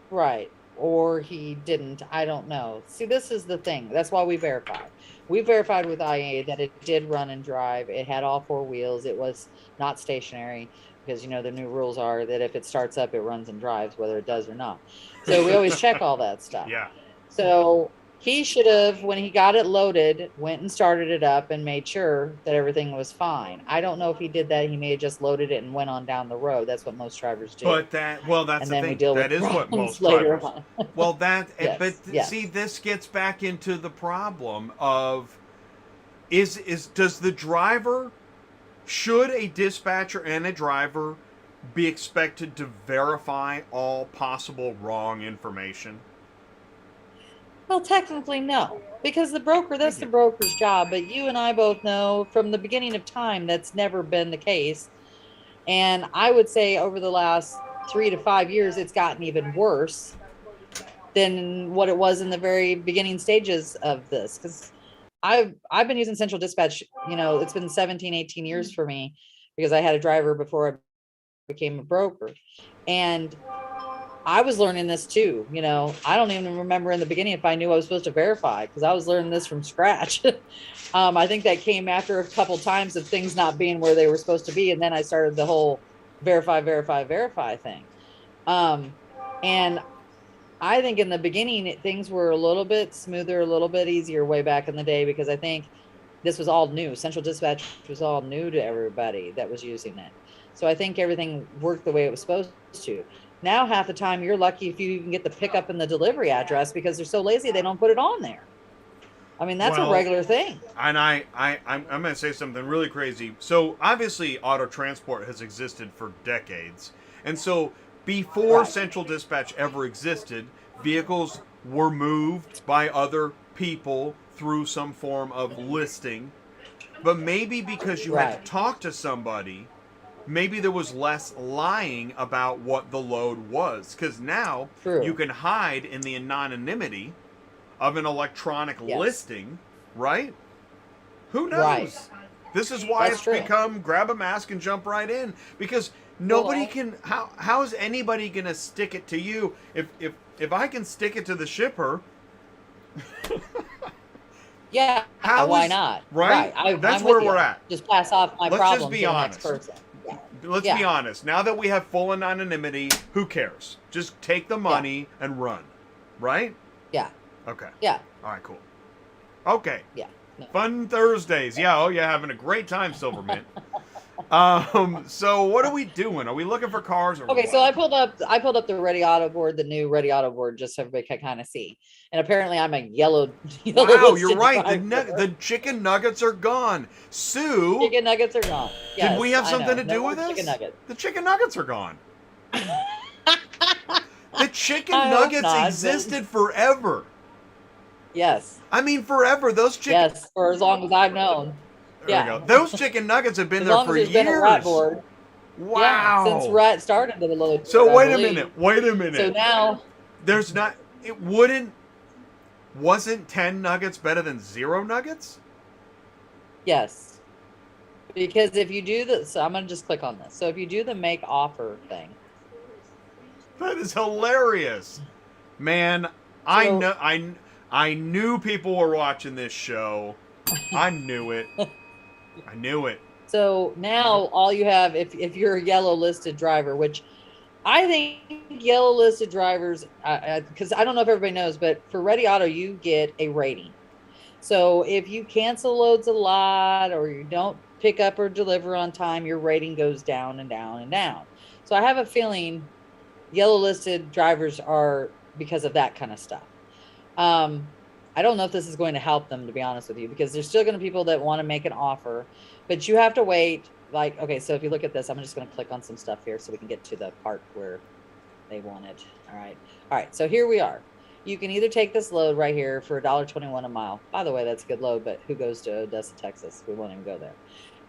right. Or he didn't. I don't know. See, this is the thing. That's why we verified. We verified with IA that it did run and drive. It had all four wheels. It was not stationary because, you know, the new rules are that if it starts up, it runs and drives, whether it does or not. So we always check all that stuff. Yeah. So he should have, when he got it loaded, went and started it up and made sure that everything was fine. I don't know if he did that. He may have just loaded it and went on down the road. That's what most drivers do. But that's and the then thing. we deal That with is what problems most later drivers. on. Well, Yes, but yes. see, this gets back into the problem of does the driver, should a dispatcher and a driver be expected to verify all possible wrong information? Well, technically, no, because the broker, that's the broker's job. But you and I both know from the beginning of time that's never been the case. And I would say over the last 3 to 5 years, it's gotten even worse than what it was in the very beginning stages of this. Because I've been using Central Dispatch, you know, it's been 17, 18 years for me because I had a driver before I became a broker. And I was learning this too. You know, I don't even remember in the beginning if I knew I was supposed to verify because I was learning this from scratch. I think that came after a couple times of things not being where they were supposed to be. And then I started the whole verify thing. And I think in the beginning, things were a little bit smoother, a little bit easier way back in the day because I think this was all new. Central Dispatch was all new to everybody that was using it. So I think everything worked the way it was supposed to. Now, half the time, you're lucky if you even get the pickup and the delivery address because they're so lazy they don't put it on there. I mean, that's Well, a regular thing. And I'm going to say something really crazy. So obviously, auto transport has existed for decades, and so before Right. central dispatch ever existed, vehicles were moved by other people through some form of listing. But maybe because you had Right. to talk to somebody, maybe there was less lying about what the load was. Because now you True. can hide in the anonymity of an electronic Yes. listing, right? Who Right. knows? This is why That's it's true. become grab a mask and jump right in, because nobody Well, can. How is anybody gonna stick it to you? If I can stick it to the shipper, yeah. how Why is not? right? Right. That's I'm where with we're you. at. Just pass off my Let's just problem to be the next honest. person. Yeah. Let's be Yeah. honest. Now that we have full anonymity, who cares? Just take the Yeah. money and run, right? Yeah. Okay. Yeah. All right. Cool. Okay. Yeah. No. Fun Thursdays. Yeah. Oh yeah, having a great time, Silvermint. So what are we doing? Are we looking for cars or Okay, what? so I pulled up the Ready Auto board, the new Ready Auto board, just so everybody can kind of see. And apparently, I'm a yellow Wow, you're listed right. driver. The chicken nuggets are gone. Sue, Chicken nuggets are gone. did we Yes, have I something know. to No do more with this? chicken nuggets. The chicken nuggets are gone. The chicken I hope nuggets not, but existed forever. yes, I mean, forever. Those chicken. yes, for as long as I've known. There we go. Yeah, Those chicken nuggets have been as there long for as there's been a rat years. board. Yeah, since Wow. rat started the load board, So I wait a believe. minute. Wait a So minute. now, There's not. It wouldn't. Wasn't 10 nuggets better than 0 nuggets? yes, because if you do the, so I'm gonna just click on this. So if you do the make offer thing, That is hilarious. Man, I so know I knew people were watching this show. I knew it. I knew it. So now all you have, if you're a yellow listed driver, which I think yellow listed drivers, because I don't know if everybody knows, but for Ready Auto, you get a rating. So if you cancel loads a lot or you don't pick up or deliver on time, your rating goes down and down and down. So I have a feeling yellow listed drivers are because of that kind of stuff. I don't know if this is going to help them, to be honest with you, because there's still going to be people that want to make an offer, but you have to wait. Like, okay, so if you look at this, I'm just going to click on some stuff here so we can get to the part where they want it. All right. All right. So here we are. You can either take this load right here for $1.21 a mile. By the way, that's a good load, but who goes to Odessa, Texas? We won't even go there.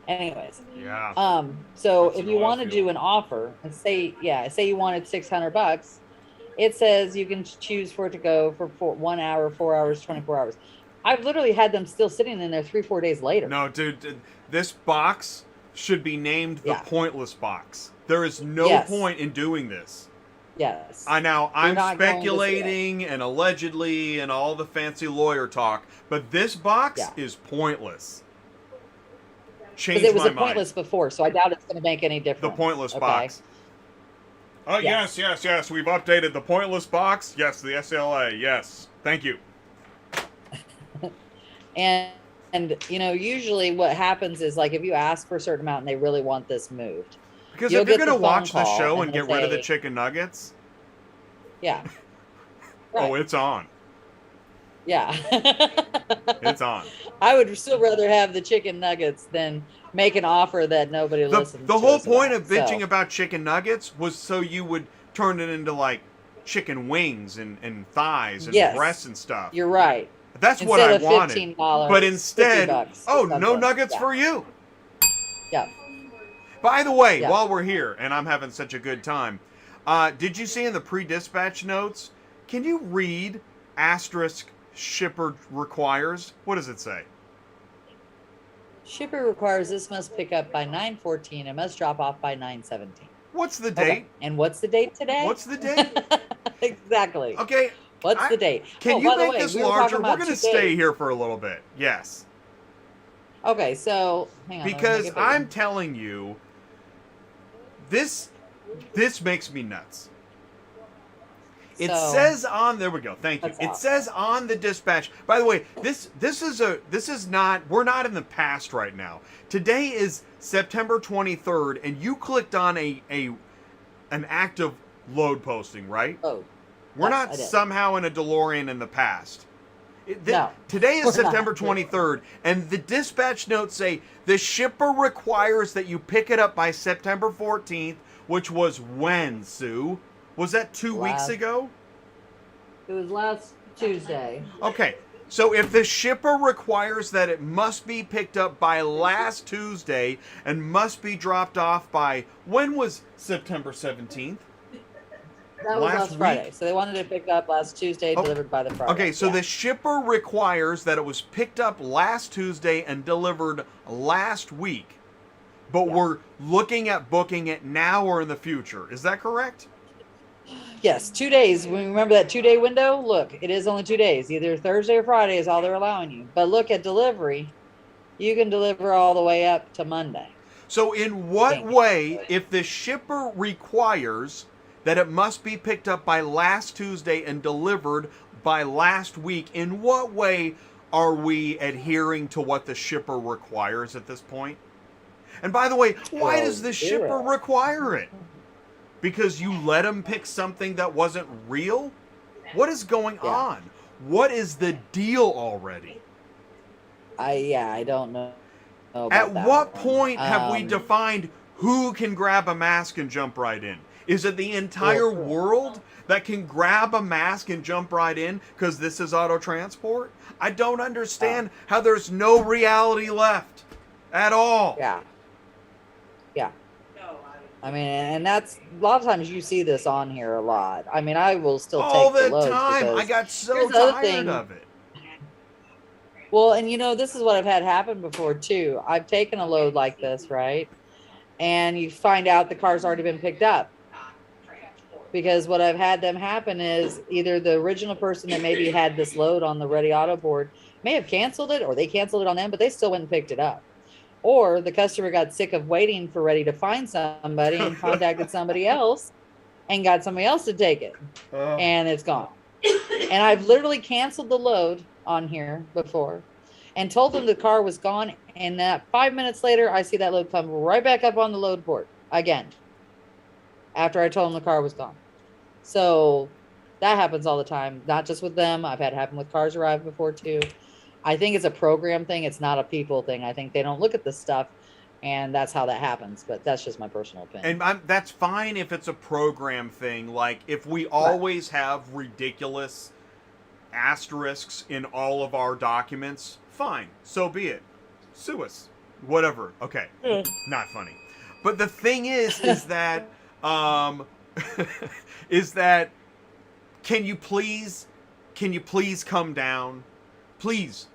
Anyways, Yeah. so That's if an you oil want to field. do an offer and say you wanted $600, it says you can choose for it to go for 1 hour, 4 hours, 24 hours. I've literally had them still sitting in there 3-4 days later. No, dude, this box should be named the Yeah. pointless box. There is no Yes. point in doing this. Yes. I'm not going to see it. speculating and allegedly and all the fancy lawyer talk, but this box Yeah. is pointless. Because Change it was my a mind. pointless before, so I doubt it's going to make any The difference. pointless Okay? box. Oh Yes. yes. We've updated the pointless box. Yes, the SLA. Yes, thank you. And usually what happens is, like, if you ask for a certain amount and they really want this moved, Because you'll if you're get gonna the phone watch the call show and they'll get rid of the say- chicken nuggets, Yeah. oh, Right. it's on. Yeah. It's on. I would still rather have the chicken nuggets than make an offer that nobody listens to. The whole us point about. of bitching So, about chicken nuggets was so you would turn it into like chicken wings and thighs and Yes. breasts and stuff. you're right. That's what Instead I of wanted. $15, But instead, $50 oh, or no something. nuggets Yeah. for you. Yeah. By the way, Yeah. while we're here and I'm having such a good time, did you see in the pre-dispatch notes? Can you read asterisk shipper requires? What does it say? Shipper requires this must pick up by 9:14 and must drop off by 9:17. What's the Okay. date? And what's the date today? What's the date? Exactly. Okay. What's I- the date? Can Oh, you by the make way, this we were larger? talking We're about going to 2 stay days. here for a little bit. Yes. Okay, so hang on. let me make Because it bigger. I'm telling you, this makes me nuts. It So- says on there we go. Thank you. That's It awesome. says on the dispatch. By the way, this is not, we're not in the past right now. Today is September 23rd, and you clicked on an active load posting, right? Oh, We're yes, not I did. somehow in a DeLorean in the past. No, Today is we're September not. 23rd, and the dispatch notes say the shipper requires that you pick it up by September 14th, which was when, Sue? Was that 2 weeks ago? It was last Tuesday. Okay, so if the shipper requires that it must be picked up by last Tuesday and must be dropped off by, when was September 17th? That was last Friday. So they wanted it picked up last Tuesday, delivered by the Friday. Okay, so the shipper requires that it was picked up last Tuesday and delivered last week, but we're looking at booking it now or in the future. Is that correct? Yes, 2 days. When you remember that 2 day window, look, it is only 2 days. Either Thursday or Friday is all they're allowing you. But look at delivery. You can deliver all the way up to Monday. So in what way, if the shipper requires that it must be picked up by last Tuesday and delivered by last week, in what way are we adhering to what the shipper requires at this point? And by the way, why does the shipper require it? Because you let them pick something that wasn't real? What is going on? What is the deal already? I don't know. At what point have we defined who can grab a mask and jump right in? Is it the entire world that can grab a mask and jump right in because this is auto transport? I don't understand how there's no reality left at all. Yeah. I mean, and that's a lot of times you see this on here a lot. I mean, I will still all take the loads time. I got so tired of it. Well, and this is what I've had happen before too. I've taken a load like this, right? And you find out the car's already been picked up. Because what I've had them happen is either the original person that maybe had this load on the Ready Auto board may have canceled it, or they canceled it on them, but they still went and picked it up. Or the customer got sick of waiting for Ready to find somebody and contacted somebody else and got somebody else to take it. And it's gone. And I've literally canceled the load on here before and told them the car was gone. And 5 minutes later, I see that load come right back up on the load board again, after I told them the car was gone. So that happens all the time, not just with them. I've had it happen with cars arrive before too. I think it's a program thing. It's not a people thing. I think they don't look at this stuff, and that's how that happens. But that's just my personal opinion. And that's fine if it's a program thing. Like, if we always have ridiculous asterisks in all of our documents, fine. So be it. Sue us. Whatever. Okay. Not funny. But the thing is that, is that, can you please come down? Please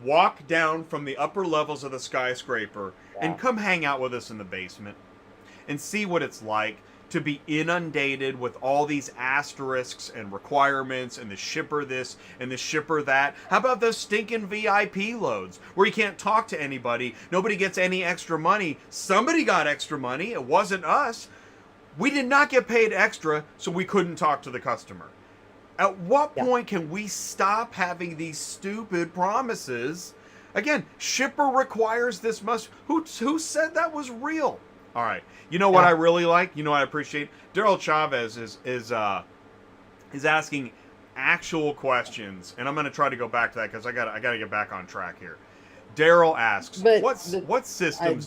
walk down from the upper levels of the skyscraper and come hang out with us in the basement and see what it's like to be inundated with all these asterisks and requirements and the shipper this and the shipper that. How about those stinking VIP loads where you can't talk to anybody? Nobody gets any extra money. Somebody got extra money. It wasn't us. We did not get paid extra, so we couldn't talk to the customer. At what point can we stop having these stupid promises? Again, shipper requires this must. Who said that was real? All right. You know what I really like? You know what I appreciate? Daryl Chavez is asking actual questions, and I'm going to try to go back to that because I got to get back on track here. Daryl asks, what systems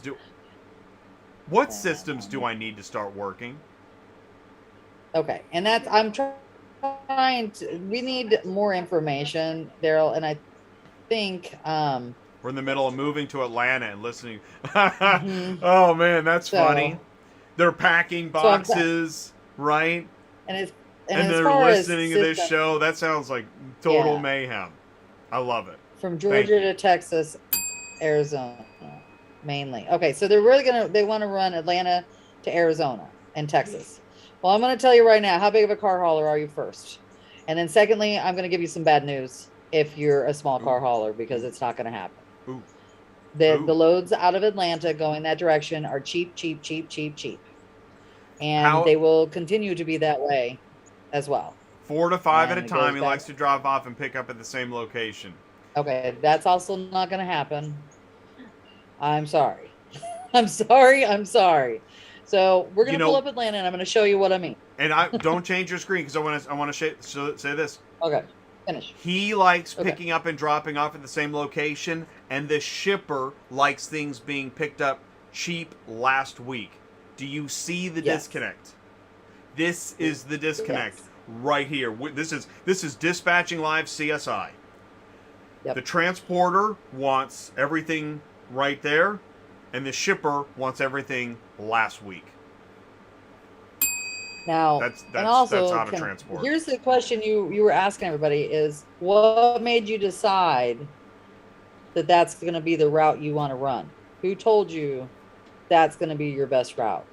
do I need to start working? Okay, and that's I'm trying to. We need more information, Daryl, and I think we're in the middle of moving to Atlanta and listening. Oh man, that's funny. They're packing boxes, right? And they're listening to this show. That sounds like total mayhem. I love it. From Georgia to Texas, Arizona, mainly. Okay, so they want to run Atlanta to Arizona and Texas. Well, I'm going to tell you right now, how big of a car hauler are you first? And then secondly, I'm going to give you some bad news if you're a small car hauler, because it's not going to happen. The loads out of Atlanta going that direction are cheap. And they will continue to be that way as well. 4 to 5 at a time. He likes to drop off and pick up at the same location. Okay, that's also not going to happen. I'm sorry. I'm sorry. So we're going to pull up Atlanta, and I'm going to show you what I mean. And don't change your screen because I want to say this. Okay. Finish. He likes Okay. picking up and dropping off at the same location, and the shipper likes things being picked up cheap last week. Do you see the Yes. disconnect? This is the disconnect Yes. right here. This is dispatching live CSI. Yep. The transporter wants everything right there, and the shipper wants everything last week. Now, That's and also, not a transport. here's the question you were asking everybody is, what made you decide that that's going to be the route you want to run? Who told you that's going to be your best route?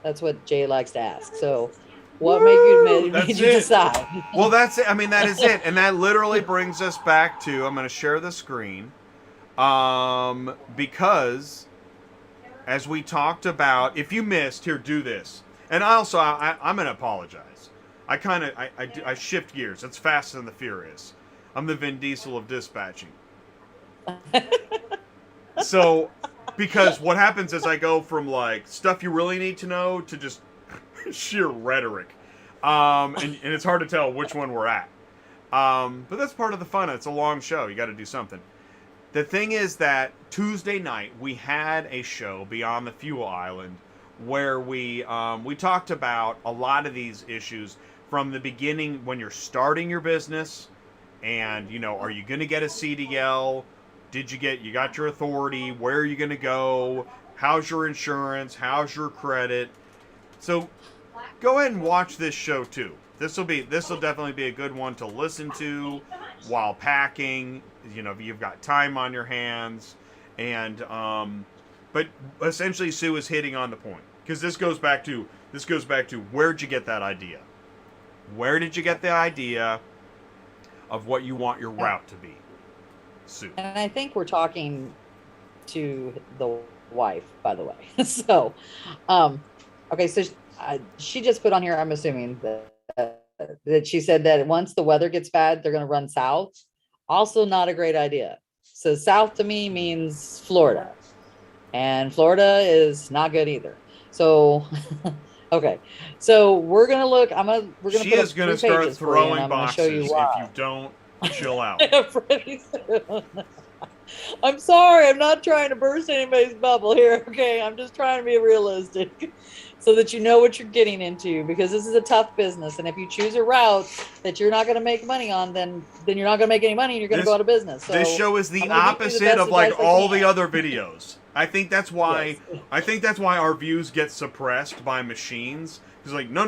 That's what Jay likes to ask. So, what made you decide? Well, that's it. I mean, that is it. And that literally brings us back to, I'm going to share the screen. Because as we talked about, if you missed, here, do this. And also, I'm going to apologize. I shift gears. It's Fast and the Furious. I'm the Vin Diesel of dispatching. So, because what happens is I go from like stuff you really need to know to just sheer rhetoric. And it's hard to tell which one we're at. But that's part of the fun. It's a long show. You got to do something. The thing is that Tuesday night we had a show Beyond the Fuel Island where we talked about a lot of these issues from the beginning when you're starting your business, and are you going to get a CDL? You got your authority? Where are you going to go? How's your insurance? How's your credit? So go ahead and watch this show too. This will definitely be a good one to listen to while packing. If you've got time on your hands, and but essentially Sue is hitting on the point, because this goes back to where'd you get that idea? Where did you get the idea of what you want your route to be, Sue? And I think we're talking to the wife, by the way. So, okay, so she just put on here, I'm assuming that she said that once the weather gets bad, they're going to run south. Also not a great idea. So south to me means Florida, and Florida is not good either. So, okay, so we're going to look, She is going to start throwing boxes if you don't chill out. Pretty soon. I'm sorry, I'm not trying to burst anybody's bubble here, okay? I'm just trying to be realistic so that you know what you're getting into, because this is a tough business, and if you choose a route that you're not going to make money on, then you're not going to make any money and you're going to go out of business. So this show is the opposite of like all the other videos. I think that's why our views get suppressed by machines. It's like no.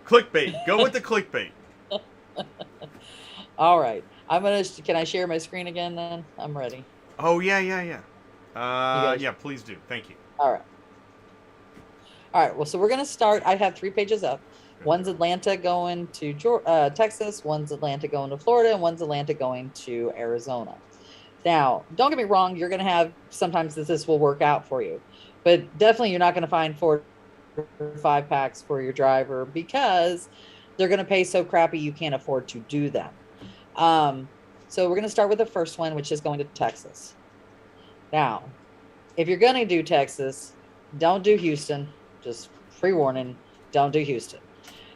Clickbait. Go with the clickbait. All right. Can I share my screen again then? I'm ready. Oh, yeah. Yeah, please do. Thank you. All right. Well, so we're going to start. I have 3 pages up. One's Atlanta going to Texas, one's Atlanta going to Florida, and one's Atlanta going to Arizona. Now, don't get me wrong. You're going to have sometimes this will work out for you, but definitely you're not going to find 4 or 5 packs for your driver, because they're going to pay so crappy you can't afford to do them. So we're going to start with the first one, which is going to Texas. Now, if you're going to do Texas, don't do Houston. Just pre-warning, don't do Houston.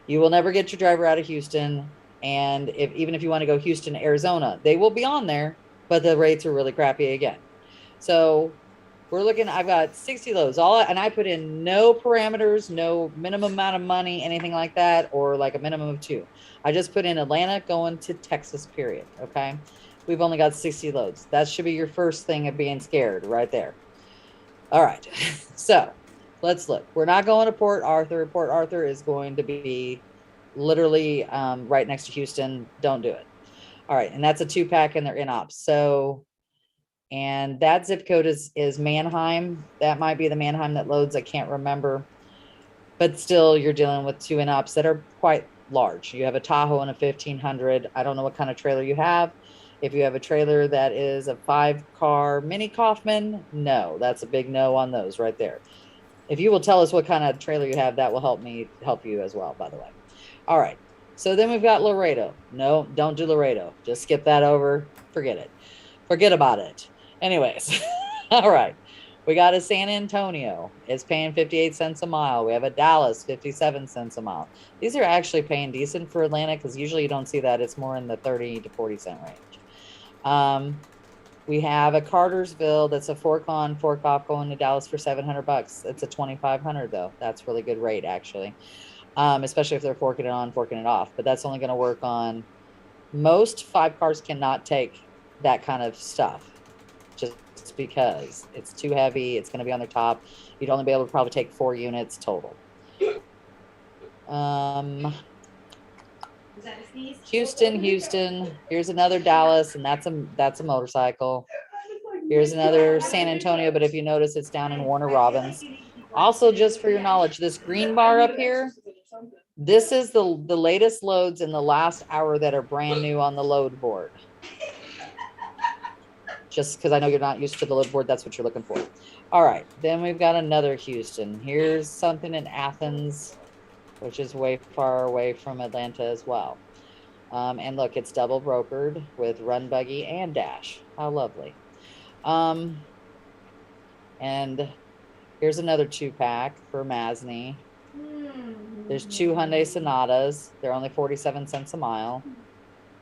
You will never get your driver out of Houston. And even if you want to go Houston, Arizona, they will be on there, but the rates are really crappy again. So we're looking, I've got 60 loads, and I put in no parameters, no minimum amount of money, anything like that, or like a minimum of 2. I just put in Atlanta going to Texas, period. Okay. We've only got 60 loads. That should be your first thing of being scared right there. All right. So let's look. We're not going to Port Arthur. Port Arthur is going to be literally right next to Houston. Don't do it. All right. And that's a 2-pack and they're INOP. So, and that zip code is Mannheim. That might be the Mannheim that loads. I can't remember. But still, you're dealing with 2 INOPs that are quite large. You have a Tahoe and a 1500. I don't know what kind of trailer you have. If you have a trailer that is a 5-car mini Kaufman, no, that's a big no on those right there. If you will tell us what kind of trailer you have, that will help you as well, by the way. All right. So then we've got Laredo. No, don't do Laredo. Just skip that over. Forget it. Forget about it. Anyways. All right. We got a San Antonio. It's paying 58 cents a mile. We have a Dallas, 57 cents a mile. These are actually paying decent for Atlanta because usually you don't see that. It's more in the 30 to 40 cent range. We have a Cartersville that's a fork on, fork off going to Dallas for $700. It's a 2,500 though. That's really good rate actually, especially if they're forking it on, forking it off. But that's only going to work on most 5 cars cannot take that kind of stuff just because it's too heavy. It's going to be on their top. You'd only be able to probably take 4 units total. Houston. Here's another Dallas, and that's a motorcycle. Here's another San Antonio, but if you notice, it's down in Warner Robins. Also, just for your knowledge, this green bar up here, this is the latest loads in the last hour that are brand new on the load board. Just because I know you're not used to the load board, that's what you're looking for. All right, then we've got another Houston. Here's something in Athens, which is way far away from Atlanta as well. And look, it's double brokered with run buggy and dash. How lovely. And here's another 2-pack for Masney. There's 2 Hyundai Sonatas. They're only 47 cents a mile.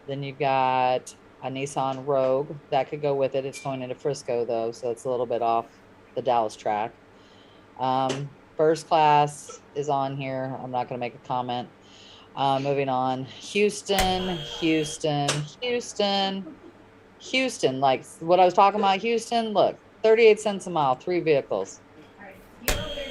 Then you've got a Nissan Rogue. That could go with it. It's going into Frisco, though, so it's a little bit off the Dallas track. First class is on here. I'm not going to make a comment. Moving on. Houston. Like what I was talking about, Houston. Look, 38 cents a mile, 3 vehicles.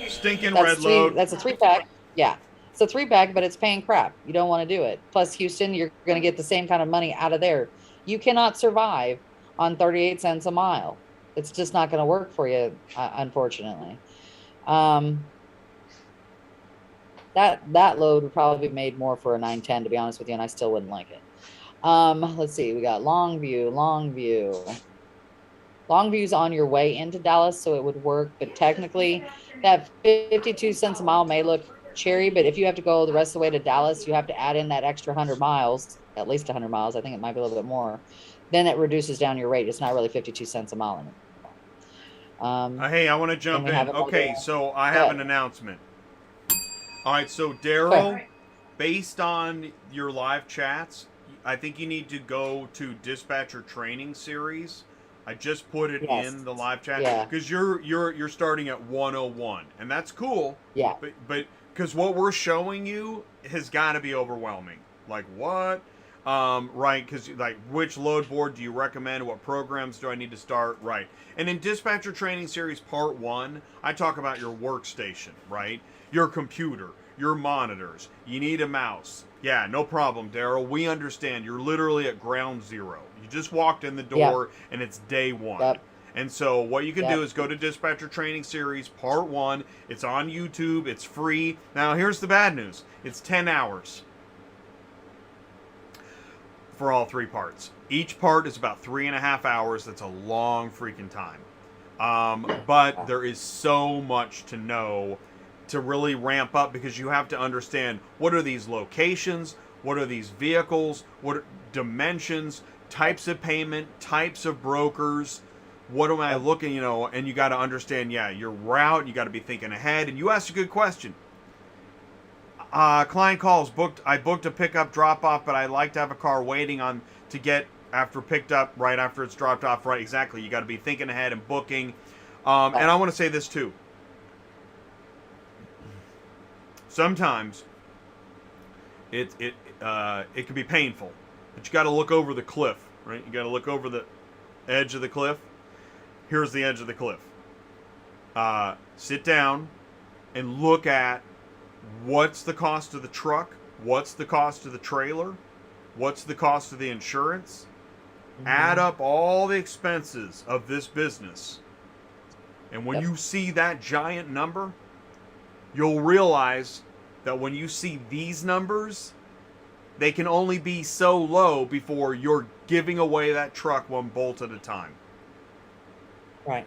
Stinking red load. That's a 3-pack. Yeah. It's a 3-pack, but it's paying crap. You don't want to do it. Plus, Houston, you're going to get the same kind of money out of there. You cannot survive on 38 cents a mile. It's just not going to work for you, unfortunately. That load would probably be made more for a 910, to be honest with you, and I still wouldn't like it. Let's see. We got Longview. Longview's on your way into Dallas, so it would work. But technically, that 52 cents a mile may look cherry, but if you have to go the rest of the way to Dallas, you have to add in that extra 100 miles, at least 100 miles. I think it might be a little bit more. Then it reduces down your rate. It's not really 52 cents a mile anymore. Hey, I want to jump in. Okay, so I have an announcement. All right, so Daryl, based on your live chats, I think you need to go to Dispatcher Training Series. I just put it in the live chat because you're starting at 101, and that's cool. Yeah. But because what we're showing you has got to be overwhelming. Like what? Right? Because like, which load board do you recommend? What programs do I need to start? Right. And in Dispatcher Training Series Part 1, I talk about your workstation, right? Your computer, your monitors. You need a mouse. Yeah, no problem, Daryl. We understand. You're literally at ground zero. You just walked in the door, and it's day 1. Yep. And so what you can do is go to Dispatcher Training Series Part 1. It's on YouTube. It's free. Now, here's the bad news. It's 10 hours for all 3 parts. Each part is about 3.5 hours. That's a long freaking time. But there is so much to know to really ramp up, because you have to understand, what are these locations, what are these vehicles, what are dimensions, types of payment, types of brokers, what am I looking, and you got to understand, your route. You got to be thinking ahead. And you asked a good question. Client calls, I booked a pickup drop off, but I like to have a car waiting on to get after picked up right after it's dropped off. Right, exactly. You got to be thinking ahead and booking. And I want to say this too. Sometimes it can be painful, but you got to look over the cliff, right? You got to look over the edge of the cliff. Here's the edge of the cliff. Sit down and look at what's the cost of the truck, what's the cost of the trailer, what's the cost of the insurance. Add up all the expenses of this business, and when you see that giant number, you'll realize that when you see these numbers, they can only be so low before you're giving away that truck one bolt at a time. Right.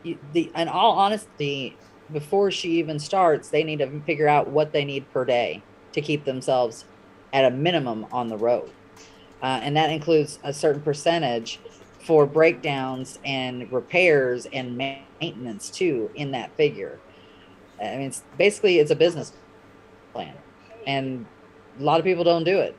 In all honesty, before she even starts, they need to figure out what they need per day to keep themselves at a minimum on the road. And that includes a certain percentage for breakdowns and repairs and maintenance too in that figure. I mean, it's a business plan, and a lot of people don't do it,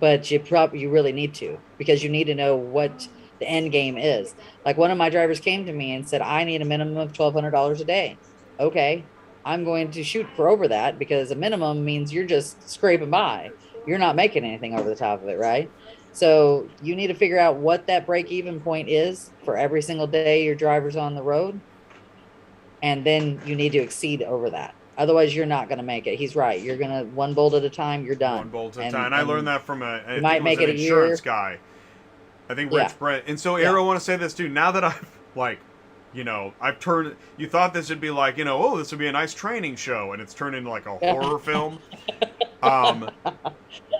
but you really need to, because you need to know what the end game is. Like, one of my drivers came to me and said, I need a minimum of $1,200 a day. Okay, I'm going to shoot for over that, because a minimum means you're just scraping by. You're not making anything over the top of it, right? So you need to figure out what that break even point is for every single day your driver's on the road. And then you need to exceed over that. Otherwise, you're not going to make it. He's right. You're going to, one bolt at a time, you're done. One bolt at a time. And I learned that from I think might it was make an it a insurance year. guy. I think Rich Brett. And so, Arrow, I want to say this too. Now that I've, like, I've turned, you thought this would be like, oh, this would be a nice training show, and it's turned into like a horror film.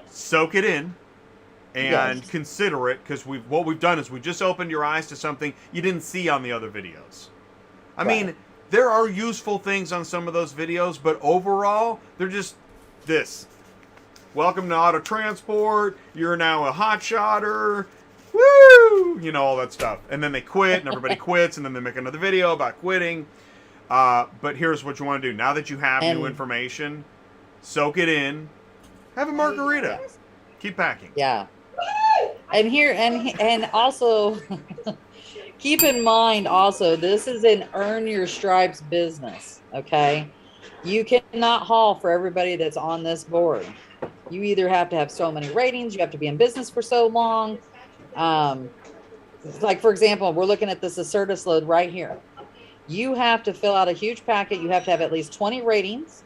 Soak it in and consider it, because what we've done is we just opened your eyes to something you didn't see on the other videos. I mean, there are useful things on some of those videos, but overall, they're just this. Welcome to Auto Transport. You're now a hotshotter. Woo! All that stuff. And then they quit, and everybody quits, and then they make another video about quitting. But here's what you want to do. Now that you have new information, soak it in. Have a margarita. Keep packing. Yeah. And here, and also, keep in mind also, this is an earn your stripes business, okay? You cannot haul for everybody that's on this board. You either have to have so many ratings, you have to be in business for so long. Like, for example, we're looking at this Assertus load right here. You have to fill out a huge packet. You have to have at least 20 ratings,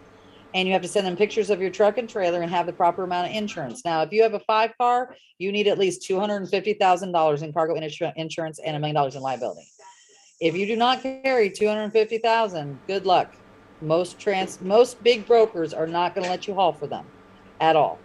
and you have to send them pictures of your truck and trailer and have the proper amount of insurance. Now, if you have a 5-car, you need at least $250,000 in cargo insurance and $1 million in liability. If you do not carry $250,000, good luck. Most big brokers are not going to let you haul for them at all.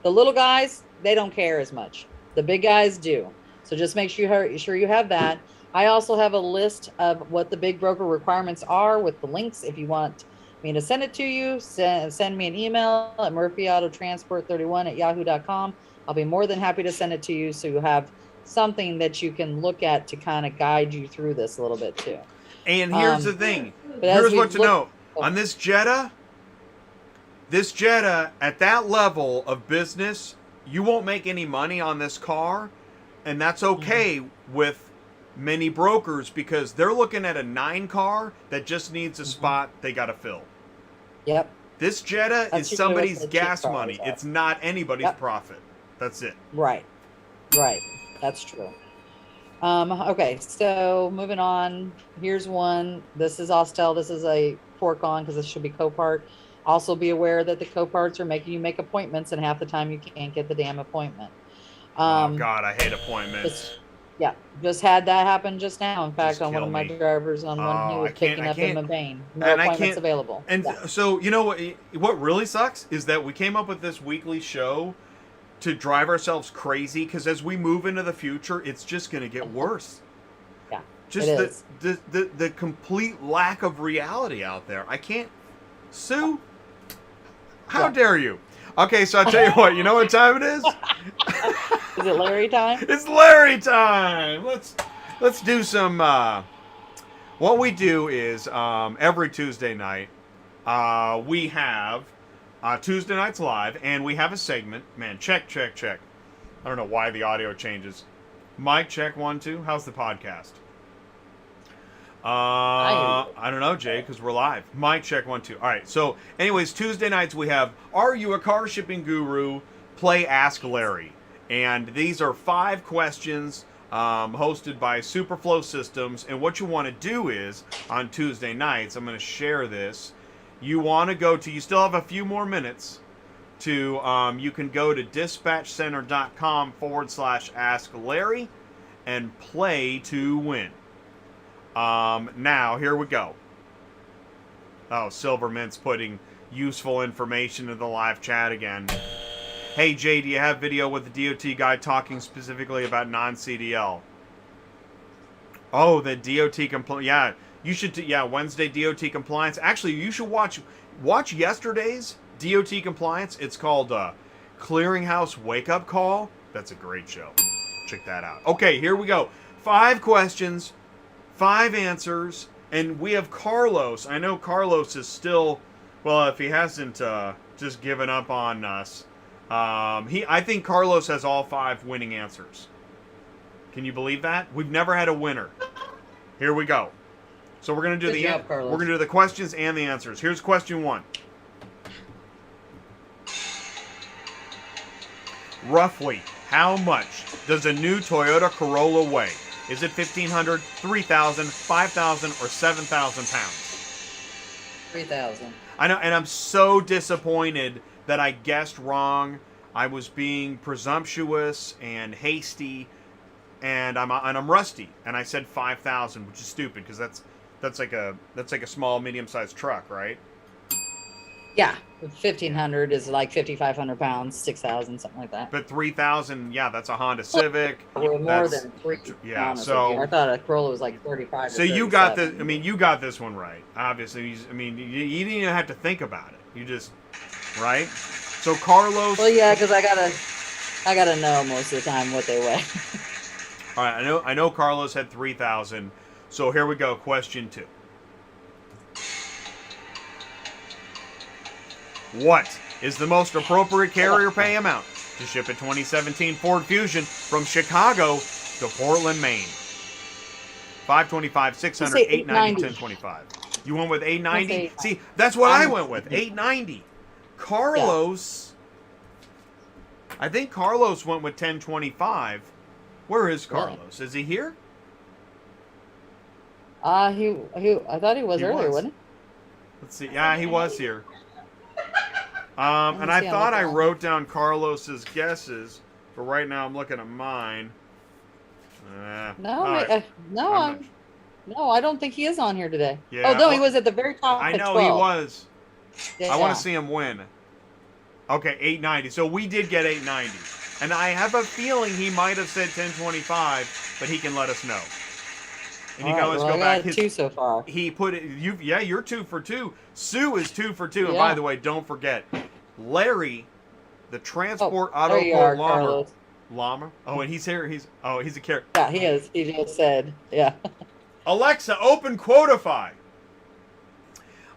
The little guys, they don't care as much. The big guys do. So just make sure you have that. I also have a list of what the big broker requirements are with the links. If you want me to send it to you, send me an email at murphyautotransport31@yahoo.com. I'll be more than happy to send it to you, so you have something that you can look at to kind of guide you through this a little bit too. And here's the thing. Here's what to know. On this Jetta at that level of business, you won't make any money on this car, and that's okay with many brokers, because they're looking at a 9 car that just needs a spot they got to fill. Yep. This Jetta is somebody's gas money. It's not anybody's profit. That's it. Right. That's true. Okay, so moving on. Here's one. This is Austell. This is a fork on, because this should be Copart. Also be aware that the Coparts are making you make appointments, and half the time you can't get the damn appointment. Oh God, I hate appointments. Just had that happen just now. In fact, on one of my drivers, on one who was picking up in Mabane. No appointments available. And so, what really sucks is that we came up with this weekly show to drive ourselves crazy, because as we move into the future, it's just going to get worse. Yeah, just the complete lack of reality out there. I can't. Sue, how dare you? Okay, so I'll tell you what. You know what time it is? Is it Larry time? It's Larry time. Let's do some. What we do is every Tuesday night we have Tuesday nights live, and we have a segment. Man, check. I don't know why the audio changes. Mic check 1 2. How's the podcast? I don't know, Jay, because we're live. Mic check 1 2. All right. So, anyways, Tuesday nights we have Are You a Car Shipping Guru? Play Ask Larry. And these are 5 questions hosted by Superflow Systems. And what you want to do is, on Tuesday nights, I'm going to share this. You want to go to, you still have a few more minutes to, you can go to dispatchcenter.com/Ask Larry and play to win. Now, here we go. Oh, Silvermint's putting useful information in the live chat again. Hey, Jay, do you have video with the DOT guy talking specifically about non-CDL? Oh, the DOT compliance. Yeah, you should. Wednesday DOT compliance. Actually, you should watch yesterday's DOT compliance. It's called Clearinghouse Wake Up Call. That's a great show. check that out. Okay, here we go. 5 questions, 5 answers, and we have Carlos. I know Carlos is still, well, if he hasn't just given up on us, I think Carlos has all 5 winning answers. Can you believe that? We've never had a winner. Here we go. So we're gonna do we're gonna do the questions and the answers. Here's question 1. Roughly, how much does a new Toyota Corolla weigh? Is it 1,500, 3,000, 5,000, or 7,000 pounds? 3,000. I know, and I'm so disappointed that I guessed wrong. I was being presumptuous and hasty, and I'm rusty, and I said 5,000, which is stupid because that's like a small medium-sized truck, right? Yeah, 1,500 is like 5,500 pounds, 6,000, something like that. But 3,000, yeah, that's a Honda Civic. We're more than 3. Yeah, so I thought a Corolla was like 35. So you got this. I mean, you got this one right. Obviously, I mean, you didn't even have to think about it. You just, right? So Carlos. Well, yeah, because I gotta know most of the time what they weigh. All right, I know Carlos had 3,000. So here we go. Question 2. What is the most appropriate carrier pay amount to ship a 2017 Ford Fusion from Chicago to Portland, Maine? $525, $600, $890, $1025. You went with $890? See, that's what I went with. $890. Carlos, I think Carlos went with $1025. Where is Carlos? Is he here? I thought he was earlier, wasn't he? Let's see. Yeah, he was here. And I thought I wrote down Carlos's guesses, but right now I'm looking at mine. No, I don't think he is on here today. Yeah, oh no, he was at the very top. I know 12. he was. Yeah. I want to see him win. Okay, 890. So we did get 890, and I have a feeling he might have said 1025, but he can let us know. And you can always go back. I got 2 so far. He put it. You're 2 for 2. Sue is 2 for 2. Yeah. And by the way, don't forget, Larry, the transport auto llama. Oh, and he's here. He's a character. Yeah, he is. He just said, yeah. Alexa, open Quotify.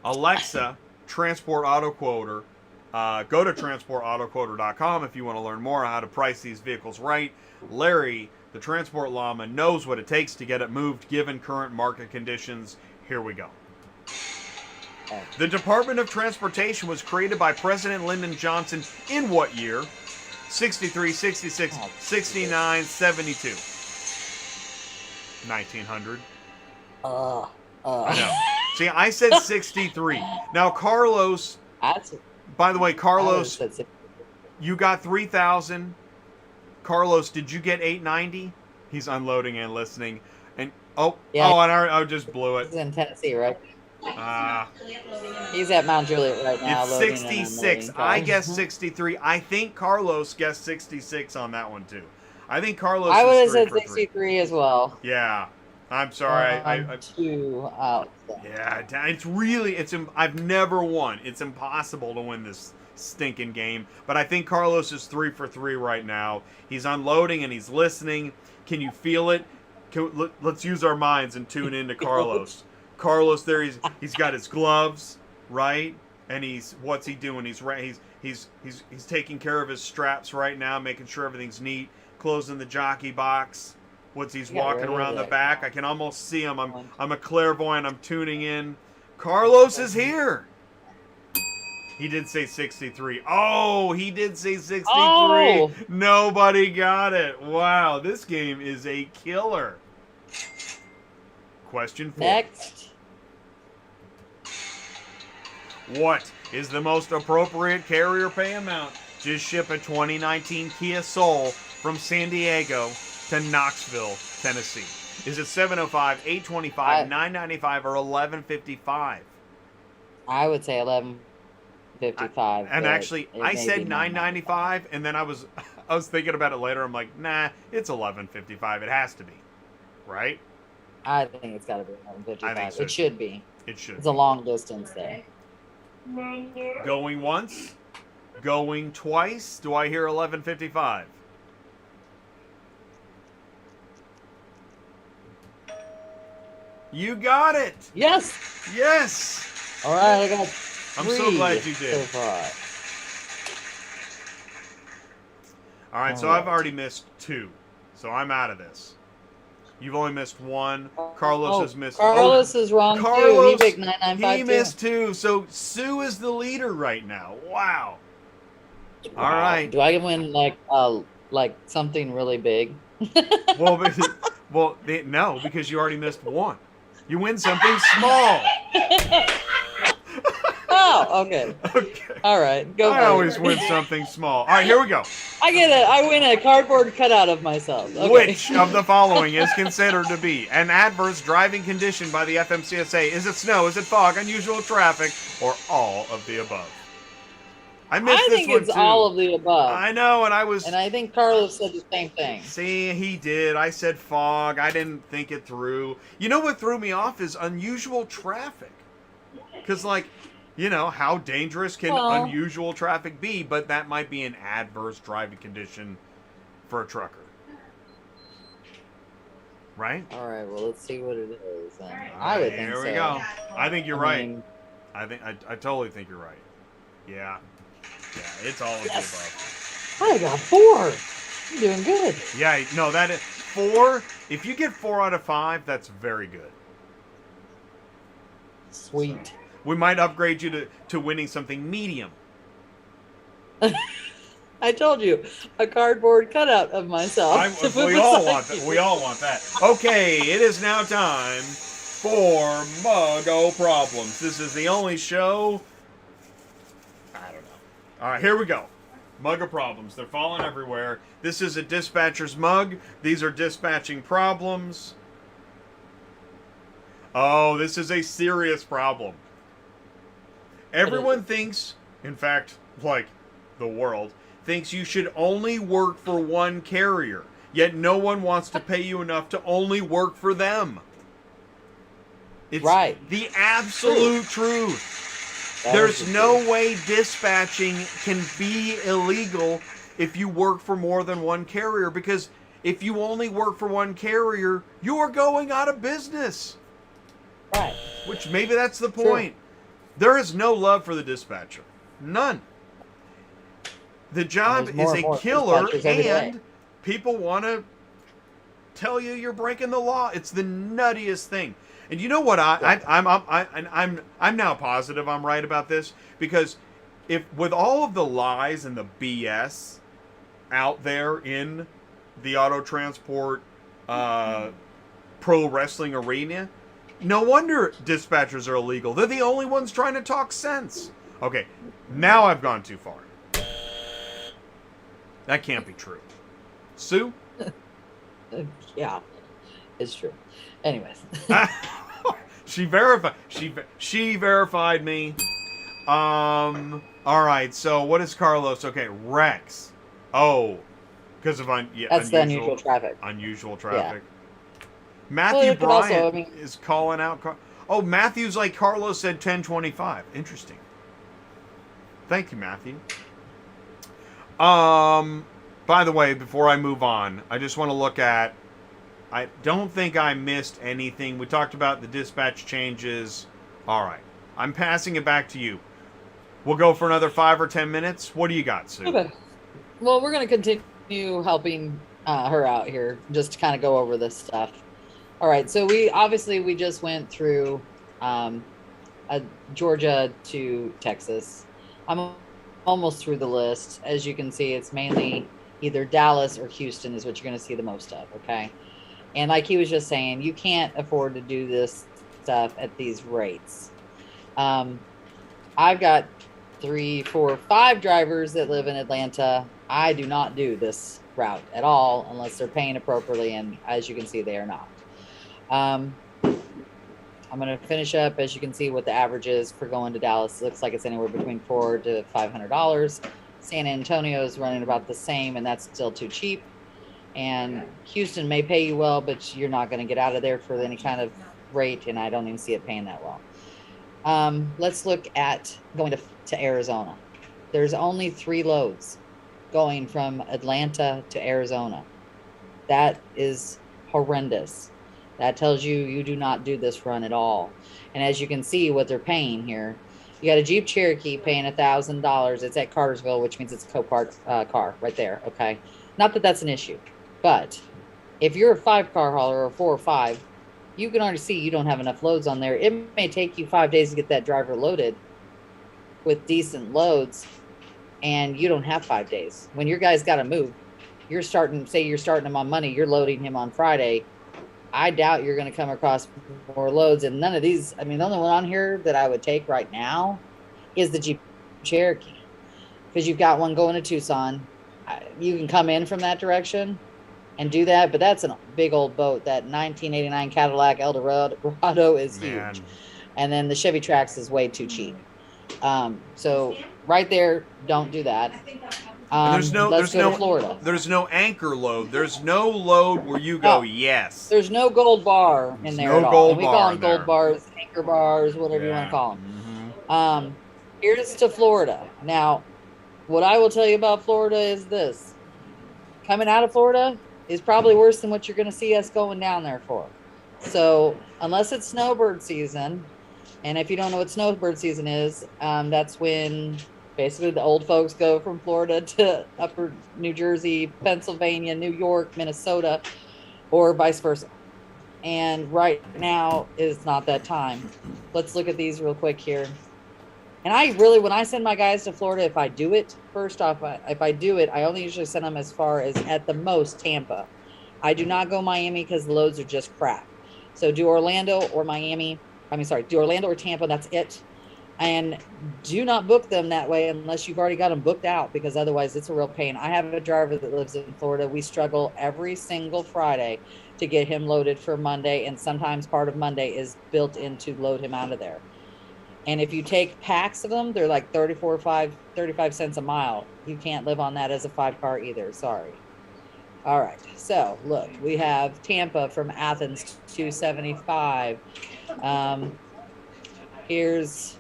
Alexa, transport auto quoter. Go to transportautoquoter.com if you want to learn more on how to price these vehicles right. Larry, the transport llama, knows what it takes to get it moved given current market conditions. Here we go. The Department of Transportation was created by President Lyndon Johnson in what year? 63, 66, 69, 72. 1900. I know. See, I said 63. Now, Carlos, by the way, Carlos, you got 3,000. Carlos, did you get 890? He's unloading and listening. And and I just blew it. He's in Tennessee, right? He's at Mount Juliet right now. It's 66. I guessed 63. I think Carlos guessed 66 on that one too. I think Carlos. I would have said 63 as well. Yeah, I'm sorry. I'm 2 out. Yeah, I've never won. It's impossible to win this stinking game. But I think Carlos is 3 for 3 right now. He's unloading and he's listening. Can you feel it? Let's use our minds and tune in to Carlos. Carlos, there he's got his gloves, right? And what's he doing? He's taking care of his straps right now, making sure everything's neat, closing the jockey box. He's walking around the back. I can almost see him. I'm a clairvoyant. I'm tuning in. Carlos is here. He did say 63. Oh, he did say 63. Oh. Nobody got it. Wow, this game is a killer. Question 4. Next. What is the most appropriate carrier pay amount to ship a 2019 Kia Soul from San Diego to Knoxville, Tennessee? Is it $705, $825, $995, or $1155? I would say $1155. And actually, I said $995, and then I was thinking about it later. I'm like, nah, it's $1155. It has to be, right? I think it's got to be $1155. I think so. It should be. It should. It's a long distance there. Going once, going twice. Do I hear $1155? You got it. Yes. Yes. All right, I got I'm three so glad you did. so far. All right, so All I've right. already missed 2, so I'm out of this. You've only missed 1. Carlos has missed. Carlos is wrong too. He picked 995 he missed 2. So Sue is the leader right now. Wow. Wow. All right. Do I win like something really big? Well, no, because you already missed 1. You win something small. Oh, okay. Okay. All right, go. I always win something small. All right, here we go. I win a cardboard cutout of myself. Okay. Which of the following is considered to be an adverse driving condition by the FMCSA? Is it snow? Is it fog? Unusual traffic? Or all of the above? I missed I this think one it's too. all of the above. I know, and I think Carlos said the same thing. See, he did. I said fog. I didn't think it through. You know what threw me off is unusual traffic. Because, like, you know, how dangerous can unusual traffic be? But that might be an adverse driving condition for a trucker. Right? All right, well, let's see what it is. I would think so. Here we go. I think you're right. I totally think you're right. Yeah. Yeah, it's all of the above. I got 4. I'm doing good. Yeah, no, that is 4. If you get 4 out of 5, that's very good. Sweet. So, we might upgrade you to winning something medium. I told you, a cardboard cutout of myself. We all want that. We all want that. Okay, it is now time for Mug-O Problems. This is the only show. I don't know. All right, here we go. Mug-O Problems. They're falling everywhere. This is a dispatcher's mug. These are dispatching problems. Oh, this is a serious problem. Everyone thinks, in fact, like the world, thinks you should only work for one carrier, yet no one wants to pay you enough to only work for them. It's the absolute truth. There's no way dispatching can be illegal if you work for more than one carrier, because if you only work for one carrier, you're going out of business. Right. Which maybe that's the point. There is no love for the dispatcher. None. The job is a killer, and people want to tell you you're breaking the law. It's the nuttiest thing. And you know what? I'm now positive I'm right about this, because if with all of the lies and the BS out there in the auto transport pro wrestling arena, no wonder dispatchers are illegal. They're the only ones trying to talk sense. Okay, now I've gone too far. That can't be true. Sue? Yeah, it's true. Anyways. She verified. She verified me. All right. So what is Carlos? Okay, Rex. Oh, because of that's the unusual traffic. Unusual traffic. Yeah. Matthew Bryant is calling out. Oh, Matthew's like Carlos said 1025. Interesting. Thank you, Matthew. By the way, before I move on, I just want to look at. I don't think I missed anything. We talked about the dispatch changes. All right. I'm passing it back to you. We'll go for another 5 or 10 minutes. What do you got, Sue? Okay. Well, we're going to continue helping her out here, just to kind of go over this stuff. All right. So we just went through Georgia to Texas. I'm almost through the list. As you can see, it's mainly either Dallas or Houston is what you're going to see the most of. Okay. And like he was just saying, you can't afford to do this stuff at these rates. I've got 3, 4, 5 drivers that live in Atlanta. I do not do this route at all unless they're paying appropriately, and as you can see, they are not. I'm going to finish up, as you can see, what the average is for going to Dallas. It looks like it's anywhere between $400 to $500. San Antonio is running about the same, and that's still too cheap. And Houston may pay you well, but you're not going to get out of there for any kind of rate, and I don't even see it paying that well. Let's look at going to Arizona. There's only 3 loads going from Atlanta to Arizona. That is horrendous. That tells you you do not do this run at all. And as you can see what they're paying here, you got a Jeep Cherokee paying $1,000. It's at Cartersville, which means it's a Copart car right there. Okay. Not that that's an issue, but if you're a 5-car hauler or 4 or 5, you can already see you don't have enough loads on there. It may take you 5 days to get that driver loaded with decent loads, and you don't have 5 days. When your guy's got to move, you're starting him on Monday, you're loading him on Friday. I doubt you're going to come across more loads. And none of these, I mean, the only one on here that I would take right now is the Jeep Cherokee, because you've got one going to Tucson. You can come in from that direction and do that, but that's a big old boat. That 1989 Cadillac Eldorado is huge. And then the Chevy Trax is way too cheap. So right there, don't do that. Let's go to Florida. There's no anchor load. There's no load where you go, yes. There's no gold bar in there at all. And we call them gold bars, anchor bars, whatever you want to call them. Here's to Florida. Now, what I will tell you about Florida is this. Coming out of Florida is probably worse than what you're going to see us going down there for. So unless it's snowbird season, and if you don't know what snowbird season is, that's when basically the old folks go from Florida to upper New Jersey, Pennsylvania, New York, Minnesota, or vice versa. And right now is not that time. Let's look at these real quick here. And I really, when I send my guys to Florida, if I do it, first off, if I do it, I only usually send them as far as at the most Tampa. I do not go Miami because the loads are just crap. So do Orlando or Miami. Do Orlando or Tampa. That's it. And do not book them that way unless you've already got them booked out, because otherwise it's a real pain. I have a driver that lives in Florida. We struggle every single Friday to get him loaded for Monday. And sometimes part of Monday is built in to load him out of there. And if you take packs of them, they're like 35 cents a mile. You can't live on that as a 5-car either. Sorry. All right. So look, we have Tampa from Athens, $275. Here's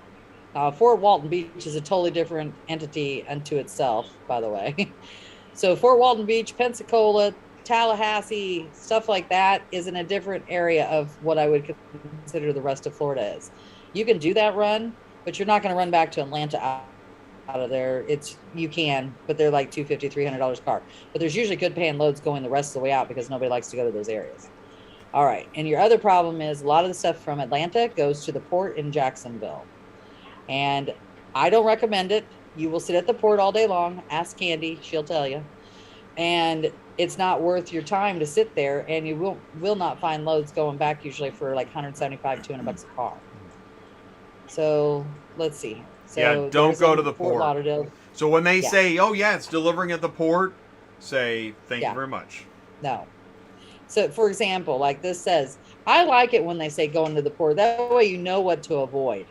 Fort Walton Beach is a totally different entity unto itself, by the way. So Fort Walton Beach, Pensacola, Tallahassee, stuff like that is in a different area of what I would consider the rest of Florida is. You can do that run, but you're not going to run back to Atlanta out of there. You can, but they're like $250, $300 a car. But there's usually good paying loads going the rest of the way out because nobody likes to go to those areas. All right. And your other problem is a lot of the stuff from Atlanta goes to the port in Jacksonville. And I don't recommend it. You will sit at the port all day long. Ask Candy. She'll tell you. And it's not worth your time to sit there, and you will not find loads going back usually for like $175, $200 a car. So let's see. So yeah, don't go to the port. Lauderdale. So when they say, oh yeah, it's delivering at the port, say thank you very much. No. So for example, like this says, I like it when they say going to the port. That way you know what to avoid.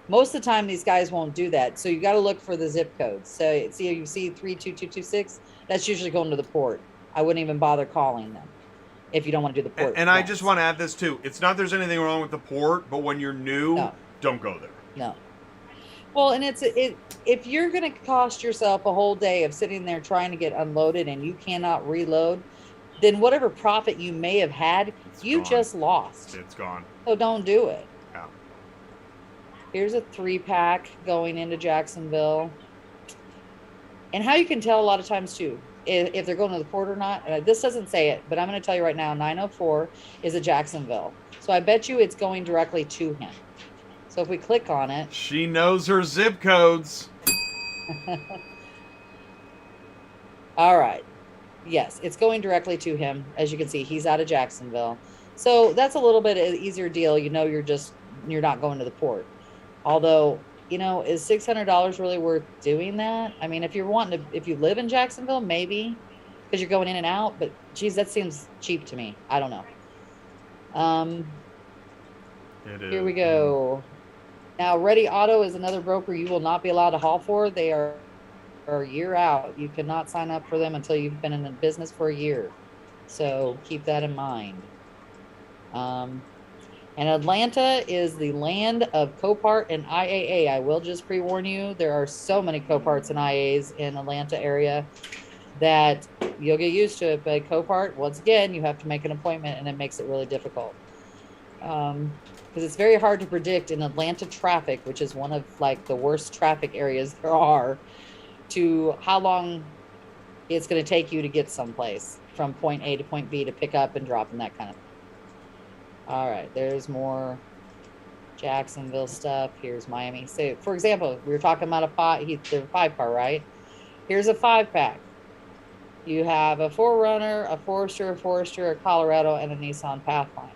Most of the time these guys won't do that. So you got to look for the zip codes. So you see 32226, that's usually going to the port. I wouldn't even bother calling them if you don't want to do the port. And I just want to add this too. It's not there's anything wrong with the port, but when you're new, don't go there. No. Well, and if you're going to cost yourself a whole day of sitting there trying to get unloaded and you cannot reload, then whatever profit you may have had, you just lost. It's gone. So don't do it. Yeah. Here's a 3-pack going into Jacksonville. And how you can tell a lot of times too, if they're going to the port or not. This doesn't say it, but I'm going to tell you right now, 904 is a Jacksonville. So I bet you it's going directly to him. So if we click on it. She knows her zip codes. All right. Yes, it's going directly to him. As you can see, he's out of Jacksonville. So that's a little bit of an easier deal. You know, you're not going to the port. Although, you know, is $600 really worth doing that? I mean, if you live in Jacksonville, maybe, because you're going in and out. But geez, that seems cheap to me. I don't know. Here we go. Now, Ready Auto is another broker you will not be allowed to haul for. They are a year out. You cannot sign up for them until you've been in the business for a year. So keep that in mind. And Atlanta is the land of Copart and IAA. I will just pre-warn you, there are so many Coparts and IAAs in Atlanta area that you'll get used to it. But Copart, once again, you have to make an appointment, and it makes it really difficult. Because it's very hard to predict in Atlanta traffic, which is one of like the worst traffic areas there are, to how long it's going to take you to get someplace from point A to point B to pick up and drop and that kind of thing. All right, there's more Jacksonville stuff. Here's Miami. So, for example, we were talking about the 5-car, right? Here's a 5-pack. You have a 4Runner, a Forester, a Colorado, and a Nissan Pathfinder.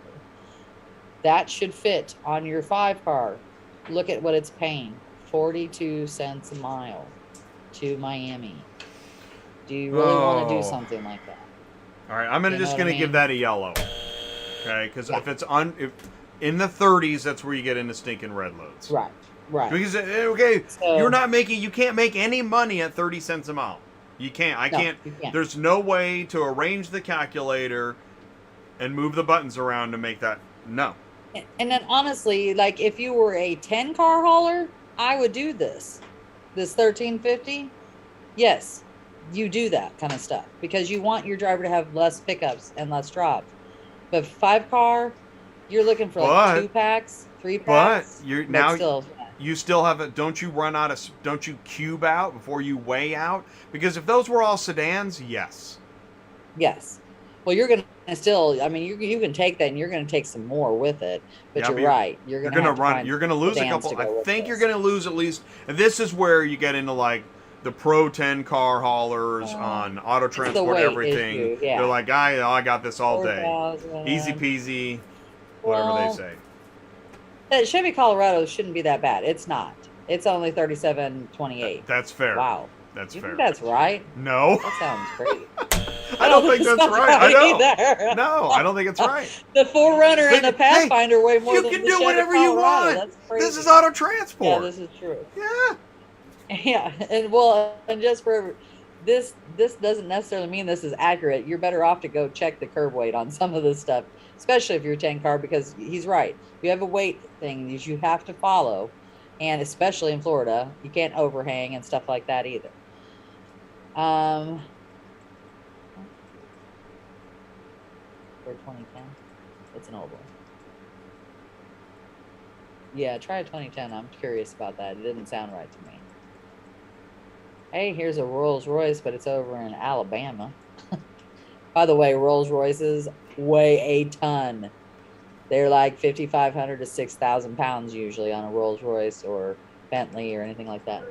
That should fit on your 5-car. Look at what it's paying. 42 cents a mile to Miami. Do you really want to do something like that? All right, I'm just going to give that a yellow. Okay, because if it's if in the 30s, that's where you get into stinking red loads. Right. Because you can't make any money at 30 cents a mile. You can't. I can't. There's no way to arrange the calculator and move the buttons around to make that. No. And then honestly, like if you were a 10-car hauler, I would do this 1350. Yes, you do that kind of stuff because you want your driver to have less pickups and less drops. But 5-car, you're looking for like 2 packs, 3 packs. But you still have it. Don't you cube out before you weigh out? Because if those were all sedans, yes. Well, you're going to still, I mean, you can take that and you're going to take some more with it. But you're right. You're going to lose a couple. I think you're going to lose at least. And this is where you get into like the pro 10-car haulers on auto transport, everything. They're like, I got this all day. Easy peasy, whatever they say. That Chevy Colorado shouldn't be that bad. It's not. It's only $37.28. That's fair. Wow. That's fair. Think that's right? No. That sounds great. I don't think that's right. I know. No, I don't think it's right. The 4Runner and the Pathfinder weigh more than the Chevy Colorado. You can do whatever you want. That's crazy. This is auto transport. Yeah, this is true. Yeah. Yeah, and just for this doesn't necessarily mean this is accurate. You're better off to go check the curb weight on some of this stuff, especially if you're a 10-car, because he's right. You have a weight thing that you have to follow, and especially in Florida, you can't overhang and stuff like that either. For 2010, it's an old one. Yeah, try a 2010. I'm curious about that. It didn't sound right to me. Hey, here's a Rolls Royce, but it's over in Alabama. By the way, Rolls Royces weigh a ton. They're like 5,500 to 6,000 pounds usually on a Rolls Royce or Bentley or anything like that.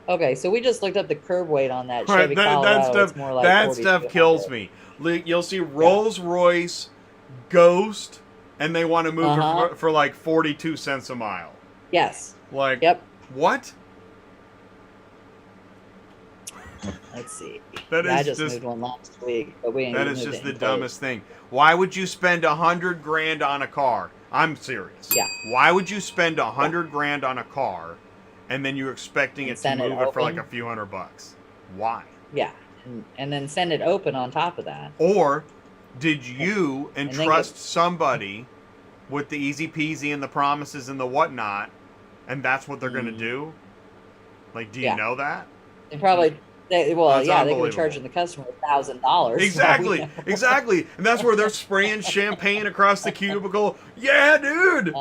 Okay, so we just looked up the curb weight on that Chevy Colorado. It's more like that stuff kills me. You'll see Rolls Royce Ghost, and they want to move for like 42 cents a mile. Yes. Like, what? Let's see. I just moved one last week, but we ain't. That is just the dumbest thing. Why would you spend $100,000 on a car? I'm serious. Yeah. Why would you spend $100,000 on a car, and then you're expecting it to move it for like a few $100? Why? Yeah, and then send it open on top of that. Or did you entrust somebody with the easy peasy and the promises and the whatnot, and that's what they're going to do? Like, do you know that? They probably. They could be charging the customer $1,000. Exactly, exactly. And that's where they're spraying champagne across the cubicle. Yeah, dude.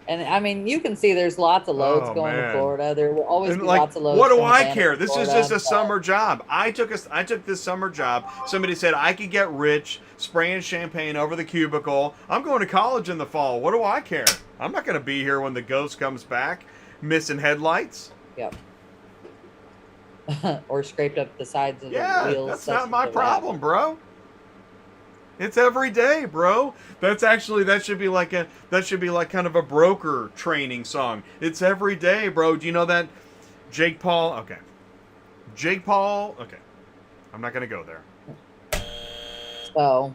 And I mean, you can see there's lots of loads going to Florida. There will always be lots of loads. What do I care? This is just a summer job. I took this summer job. Somebody said I could get rich spraying champagne over the cubicle. I'm going to college in the fall. What do I care? I'm not going to be here when the ghost comes back, missing headlights. Yep. Or scraped up the sides of the wheels. That's not my problem, bro. It's every day, bro. That should be like kind of a broker training song. It's every day, bro. Do you know that Jake Paul? Okay. I'm not gonna go there. So,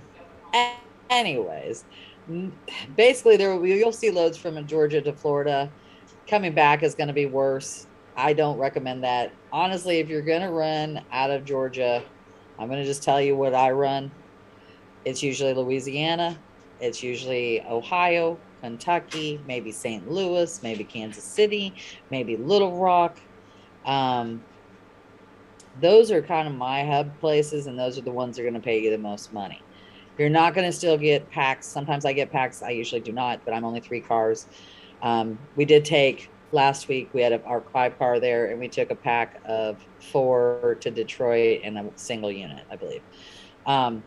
anyways, basically you'll see loads from Georgia to Florida. Coming back is going to be worse. I don't recommend that. Honestly, if you're going to run out of Georgia, I'm going to just tell you what I run. It's usually Louisiana. It's usually Ohio, Kentucky, maybe St. Louis, maybe Kansas City, maybe Little Rock. Those are kind of my hub places, and those are the ones that are going to pay you the most money. You're not going to still get packs. Sometimes I get packs. I usually do not, but I'm only 3 cars. We did take last week. We had our 5 car there, and we took a pack of 4 to Detroit and a single unit, I believe. Um,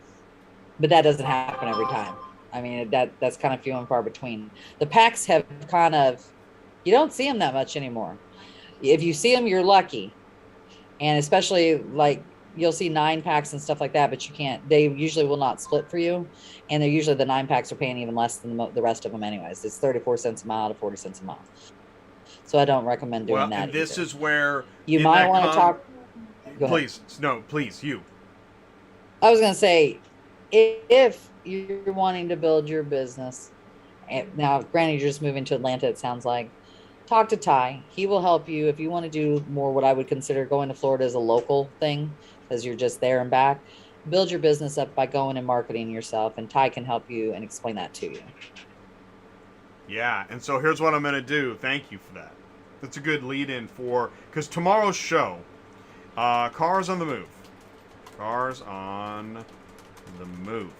but that doesn't happen every time. I mean, that's kind of few and far between. The packs have kind of, you don't see them that much anymore. If you see them, you're lucky. And especially like you'll see 9 packs and stuff like that, but you can't, they usually will not split for you. And they're usually the 9 packs are paying even less than the rest of them anyways. It's 34 cents a mile to 40 cents a mile. So I don't recommend doing that. And this either. is where You might want to talk. Please, no, please, you. I was going to say, if you're wanting to build your business, now granted you're just moving to Atlanta, it sounds like, talk to Ty. He will help you if you want to do more what I would consider going to Florida as a local thing, because you're just there and back. Build your business up by going and marketing yourself, and Ty can help you and explain that to you. Yeah, and so here's what I'm going to do. Thank you for that. That's a good lead-in for, because tomorrow's show, Cars on the Move. Cars on the Move.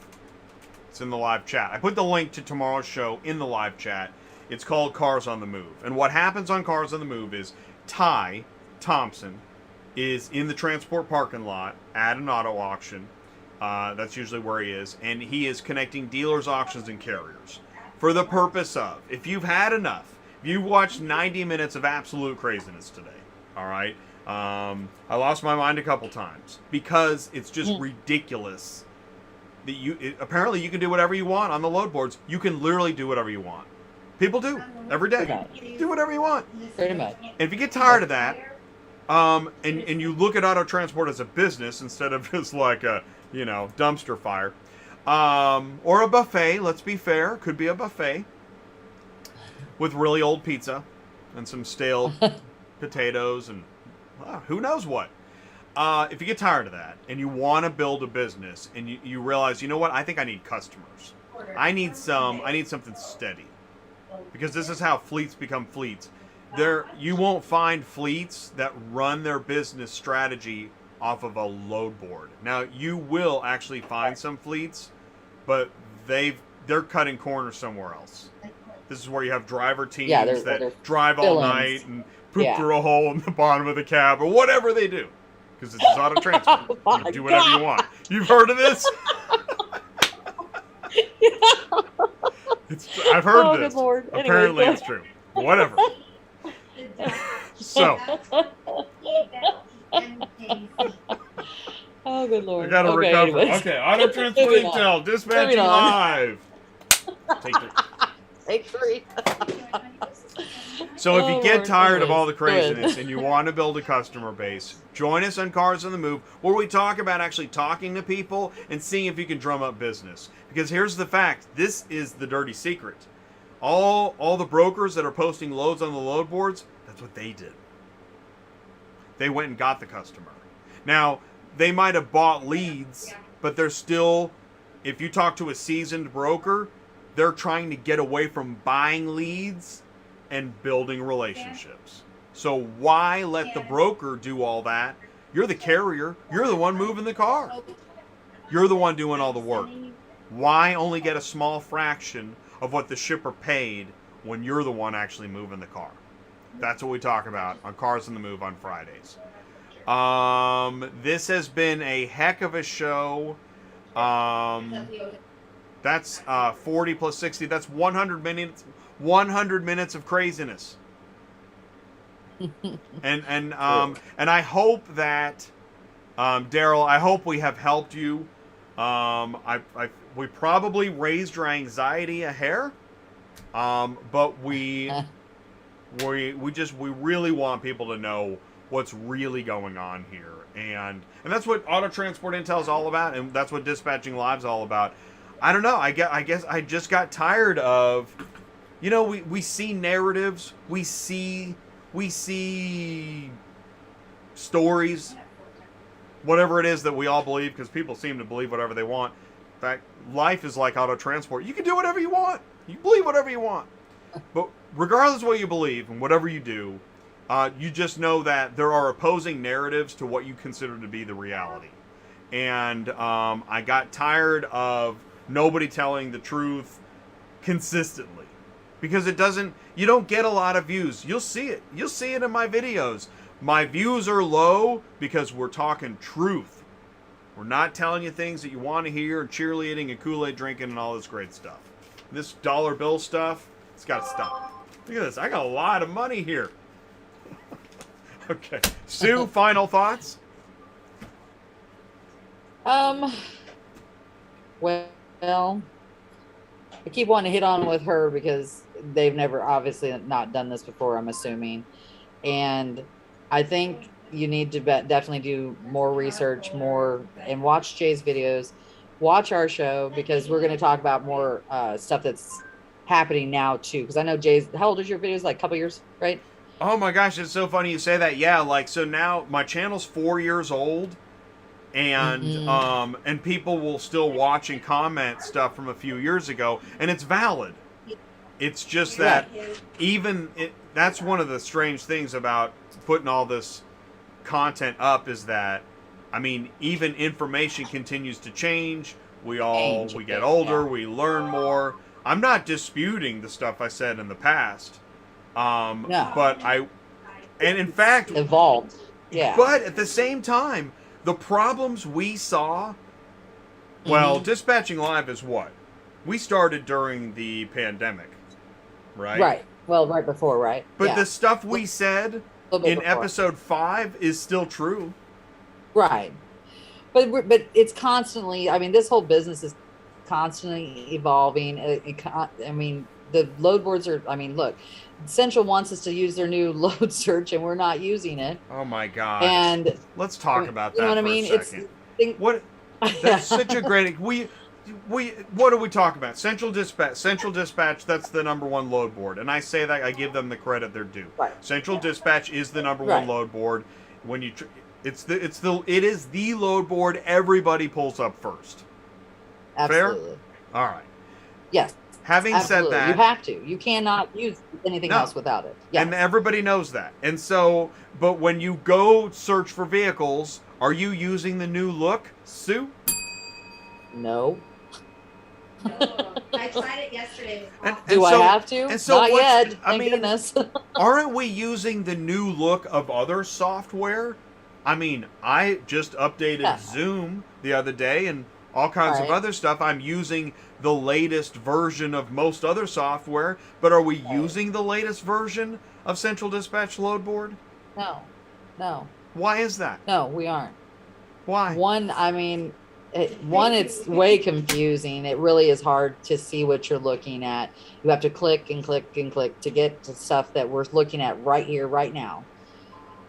It's in the live chat. I put the link to tomorrow's show in the live chat. It's called Cars on the Move. And what happens on Cars on the Move is Ty Thompson is in the transport parking lot at an auto auction. That's usually where he is. And he is connecting dealers, auctions, and carriers. For the purpose of, if you've had enough, if you've watched 90 minutes of absolute craziness today, all right? I lost my mind a couple times because it's just ridiculous that apparently you can do whatever you want on the load boards. You can literally do whatever you want. People do every day. Do whatever you want. Pretty much. And if you get tired of that, and you look at auto transport as a business instead of just like a dumpster fire, or a buffet. Let's be fair, could be a buffet with really old pizza and some stale potatoes and who knows what. If you get tired of that and you want to build a business and you realize, you know what, I think I need customers. I need something steady. Because this is how fleets become fleets. You won't find fleets that run their business strategy off of a load board. Now, you will actually find some fleets, but they're cutting corners somewhere else. This is where you have driver teams that drive all night and poop through a hole in the bottom of the cab or whatever they do. Because it's auto transport. You can do whatever you want. You've heard of this? I've heard this. Good Lord. Apparently it's true. Whatever. So. Oh, good Lord. I gotta recover. Anyways. Okay, auto transport intel, dispatching live. Take 3. So if you get tired of all the craziness and you want to build a customer base, join us on Cars on the Move, where we talk about actually talking to people and seeing if you can drum up business. Because here's the fact, this is the dirty secret. All the brokers that are posting loads on the load boards, that's what they did. They went and got the customer. Now, they might have bought leads, but they're still, if you talk to a seasoned broker, they're trying to get away from buying leads and building relationships. So why let the broker do all that? You're the carrier. You're the one moving the car. You're the one doing all the work. Why only get a small fraction of what the shipper paid when you're the one actually moving the car? That's what we talk about on Cars on the Move on Fridays. This has been a heck of a show. That's 40 plus 60. That's 100 minutes. 100 minutes of craziness. and I hope that Daryl, I hope we have helped you. We probably raised your anxiety a hair, but we really want people to know what's really going on here, and that's what Auto Transport Intel is all about, and that's what Dispatching Live is all about. I don't know. I guess I just got tired of, we see narratives, we see stories, whatever it is that we all believe, because people seem to believe whatever they want. In fact, life is like auto transport. You can do whatever you want. You believe whatever you want. But regardless of what you believe and whatever you do, you just know that there are opposing narratives to what you consider to be the reality. And I got tired of nobody telling the truth consistently. Because you don't get a lot of views. You'll see it. You'll see it in my videos. My views are low because we're talking truth. We're not telling you things that you want to hear and cheerleading and Kool-Aid drinking and all this great stuff. This dollar bill stuff, it's got to stop. Look at this. I got a lot of money here. Okay. Sue, final thoughts? Well, I keep wanting to hit on with her because they've never obviously not done this before, I'm assuming. And I think you need to definitely do more research, and watch Jay's videos, watch our show, because we're going to talk about more stuff that's happening now too. Because I know Jay's, how old is your videos? Like a couple years, right? Oh my gosh, it's so funny you say that. Yeah, like, so now my channel's 4 years old, and and people will still watch and comment stuff from a few years ago, and it's valid. It's just that that's one of the strange things about putting all this content up, is that, I mean, even information continues to change. We get older, we learn more. I'm not disputing the stuff I said in the past. No. But and in fact, evolved. Yeah. But at the same time, the problems we saw, well, Dispatching Live is what? We started during the pandemic, right? Right. Well, right before, right? But the stuff we said in episode 5 is still true. Right. But it's constantly, I mean, this whole business is constantly evolving. I mean, the load boards are, I mean, look, Central wants us to use their new load search, and we're not using it. Oh my God. And let's talk about that. You know what I mean? What? That's such a great. What do we talk about? Central Dispatch. That's the number one load board, and I say that, I give them the credit they're due. Right. Central Dispatch is the number one load board. When you, it is the load board everybody pulls up first. Absolutely. Fair? All right. Yes. Having said that, you have to. You cannot use anything else without it. Yes. And everybody knows that. And so, but when you go search for vehicles, are you using the new look, Sue? No. I tried it yesterday. Do I have to? And so not yet. I mean, goodness. Aren't we using the new look of other software? I mean, I just updated Zoom the other day and all kinds of other stuff. I'm using the latest version of most other software, but are we using the latest version of Central Dispatch Load Board? No. Why is that? No, we aren't. Why? It's way confusing. It really is hard to see what you're looking at. You have to click and click and click to get to stuff that we're looking at right here, right now.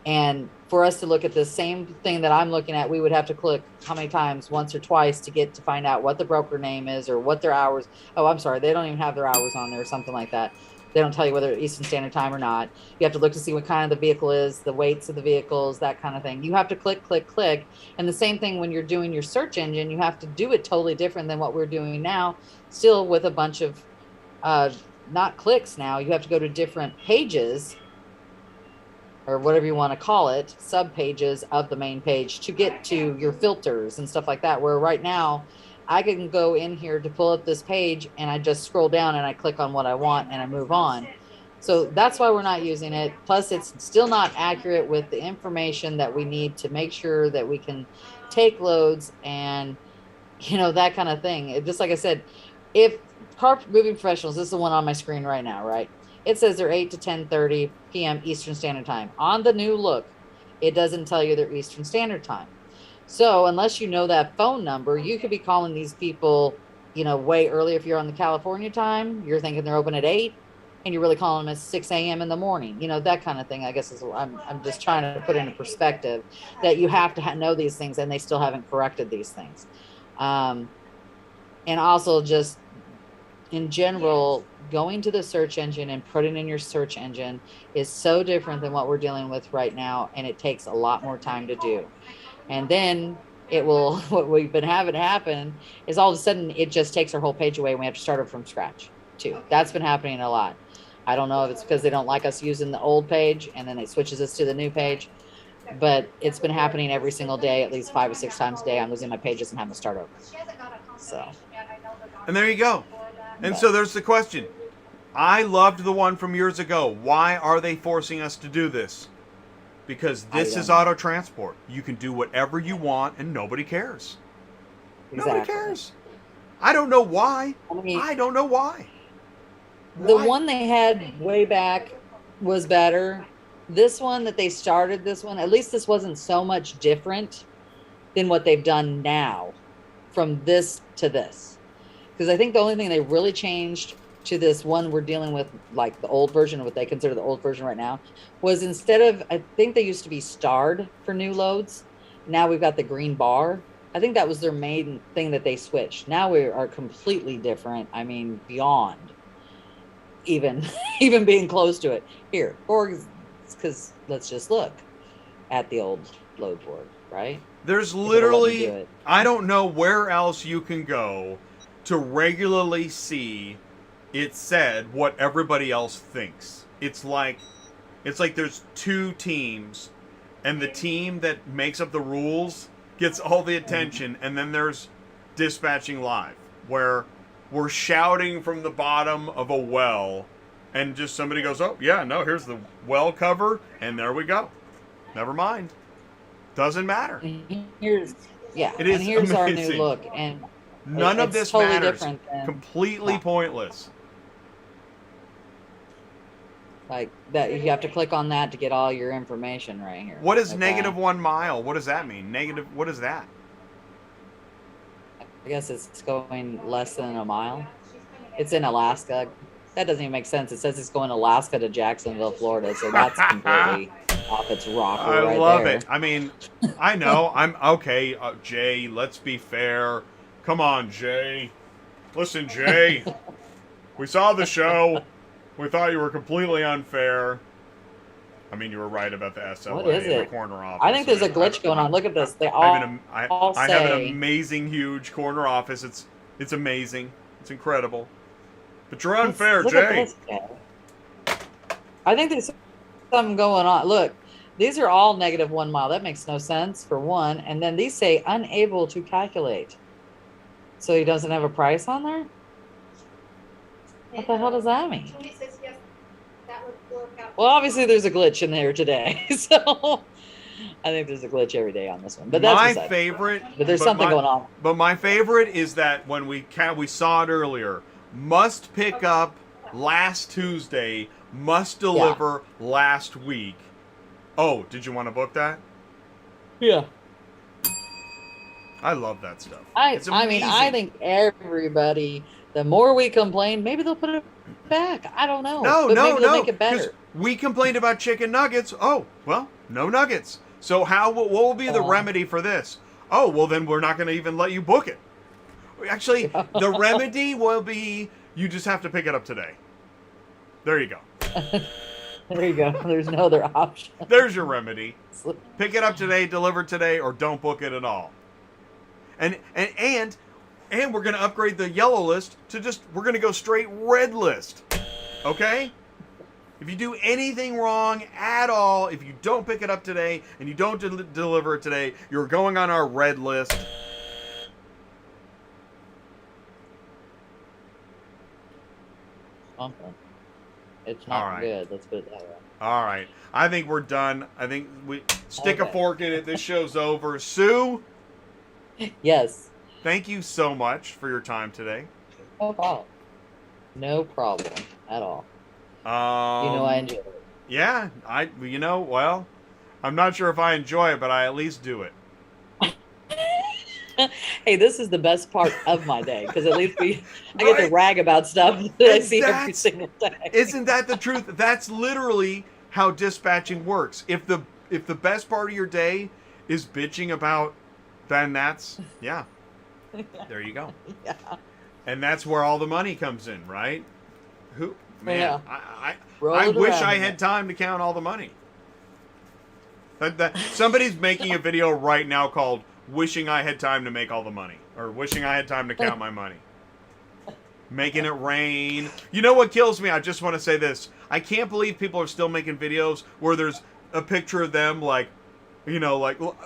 And for us to look at the same thing that I'm looking at, we would have to click how many times, once or twice, to find out what the broker name is or what their hours. Oh, I'm sorry. They don't even have their hours on there or something like that. They don't tell you whether it's Eastern Standard Time or not. You have to look to see what kind of the vehicle is, the weights of the vehicles, that kind of thing. You have to click, click, click. And the same thing when you're doing your search engine, you have to do it totally different than what we're doing now, still with a bunch of, not clicks now. You have to go to different pages, or whatever you want to call it, sub pages of the main page to get to your filters and stuff like that. Where right now, I can go in here to pull up this page and I just scroll down and I click on what I want and I move on. So that's why we're not using it. Plus, it's still not accurate with the information that we need to make sure that we can take loads and, that kind of thing. Just like I said, if car moving professionals, this is the one on my screen right now, right? It says they're 8 to 10:30 p.m. Eastern Standard Time. On the new look, it doesn't tell you their Eastern Standard Time. So unless you know that phone number, you could be calling these people, way early. If you're on the California time, you're thinking they're open at 8, and you're really calling them at 6 a.m. in the morning. That kind of thing, I guess, is I'm just trying to put into perspective that you have to know these things, and they still haven't corrected these things. And also just in general, going to the search engine and putting in your search engine is so different than what we're dealing with right now, and it takes a lot more time to do. And then what we've been having happen is all of a sudden it just takes our whole page away and we have to start it from scratch too. That's been happening a lot. I don't know if it's because they don't like us using the old page and then it switches us to the new page, but it's been happening every single day, at least 5 or 6 times a day. I'm losing my pages and having to start over. So And there you go. And so there's the question. I loved the one from years ago. Why are they forcing us to do this? Because this is auto transport. You can do whatever you want and nobody cares. Exactly. Nobody cares. I don't know why. I don't know why. The one they had way back was better. This one that they started, at least this wasn't so much different than what they've done now from this to this. Because I think the only thing they really changed to this one we're dealing with, like the old version, what they consider the old version right now, was instead of, I think they used to be starred for new loads. Now we've got the green bar. I think that was their main thing that they switched. Now we are completely different. I mean, beyond even being close to it. Here, because let's just look at the old load board, right? There's literally, I don't know where else you can go to regularly see it said what everybody else thinks. It's like there's two teams, and the team that makes up the rules gets all the attention, and then there's dispatching live, where we're shouting from the bottom of a well, and just somebody goes, oh, yeah, no, here's the well cover, and there we go. Never mind. Doesn't matter. Here's amazing. Our new look, and none of this totally matters. Completely pointless. Like that, you have to click on that to get all your information right here. What is -1 mile? What does that mean? What is that? I guess it's going less than a mile. It's in Alaska. That doesn't even make sense. It says it's going Alaska to Jacksonville, Florida. So that's completely off its rocker right there. I love it. I mean, I know. I'm okay, Jay. Let's be fair. Come on, Jay. Listen, Jay. We saw the show. We thought you were completely unfair. I mean, you were right about the SLA. What is it? The corner office. I think there's a glitch going on. Look at this. They all I have an amazing, huge corner office. It's amazing. It's incredible. But you're unfair, Jay. I think there's something going on. Look, these are all -1 mile. That makes no sense, for one. And then these say unable to calculate. So he doesn't have a price on there? What the hell does that mean? Well, obviously there's a glitch in there today. So I think there's a glitch every day on this one. But that's my favorite. But there's something going on. But my favorite is that when we saw it earlier, must pick up last Tuesday, must deliver last week. Oh, did you want to book that? Yeah. I love that stuff. I mean, I think everybody, the more we complain, maybe they'll put it back. I don't know. No. Make it better. We complained about chicken nuggets. Oh, well, no nuggets. So what will be the remedy for this? Oh, well, then we're not going to even let you book it. Actually, the remedy will be you just have to pick it up today. There you go. There you go. There's no other option. There's your remedy. Pick it up today, deliver today, or don't book it at all. And we're going to upgrade the yellow list to we're going to go straight red list. Okay? If you do anything wrong at all, if you don't pick it up today and you don't deliver it today, you're going on our red list. Something. It's not good. Let's put it that way. All right. I think we're done. I think we stick a fork in it. This show's over. Sue? Yes. Thank you so much for your time today. No problem. No problem at all. I enjoy it. Yeah, well, I'm not sure if I enjoy it, but I at least do it. Hey, this is the best part of my day, because at least I get to rag about stuff that I see every single day. Isn't that the truth? That's literally how dispatching works. If the best part of your day is bitching about, then that's, there you go. Yeah. And that's where all the money comes in, right? Man, I I wish I had time to count all the money. Somebody's making a video right now called "Wishing I Had Time to Make All the Money," or "Wishing I Had Time to Count My Money." Making it rain. You know what kills me? I just want to say this. I can't believe people are still making videos where there's a picture of them,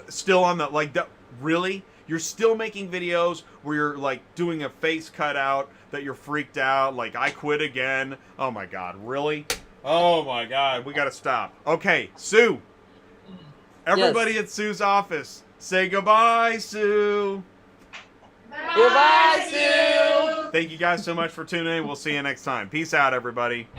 still on the, really? You're still making videos where you're like doing a face cutout that you're freaked out, like I quit again. Oh my God, really? Oh my God, we gotta stop. Okay, Sue. Everybody at Sue's office, say goodbye, Sue. Goodbye, Sue. Thank you guys so much for tuning in. We'll see you next time. Peace out, everybody.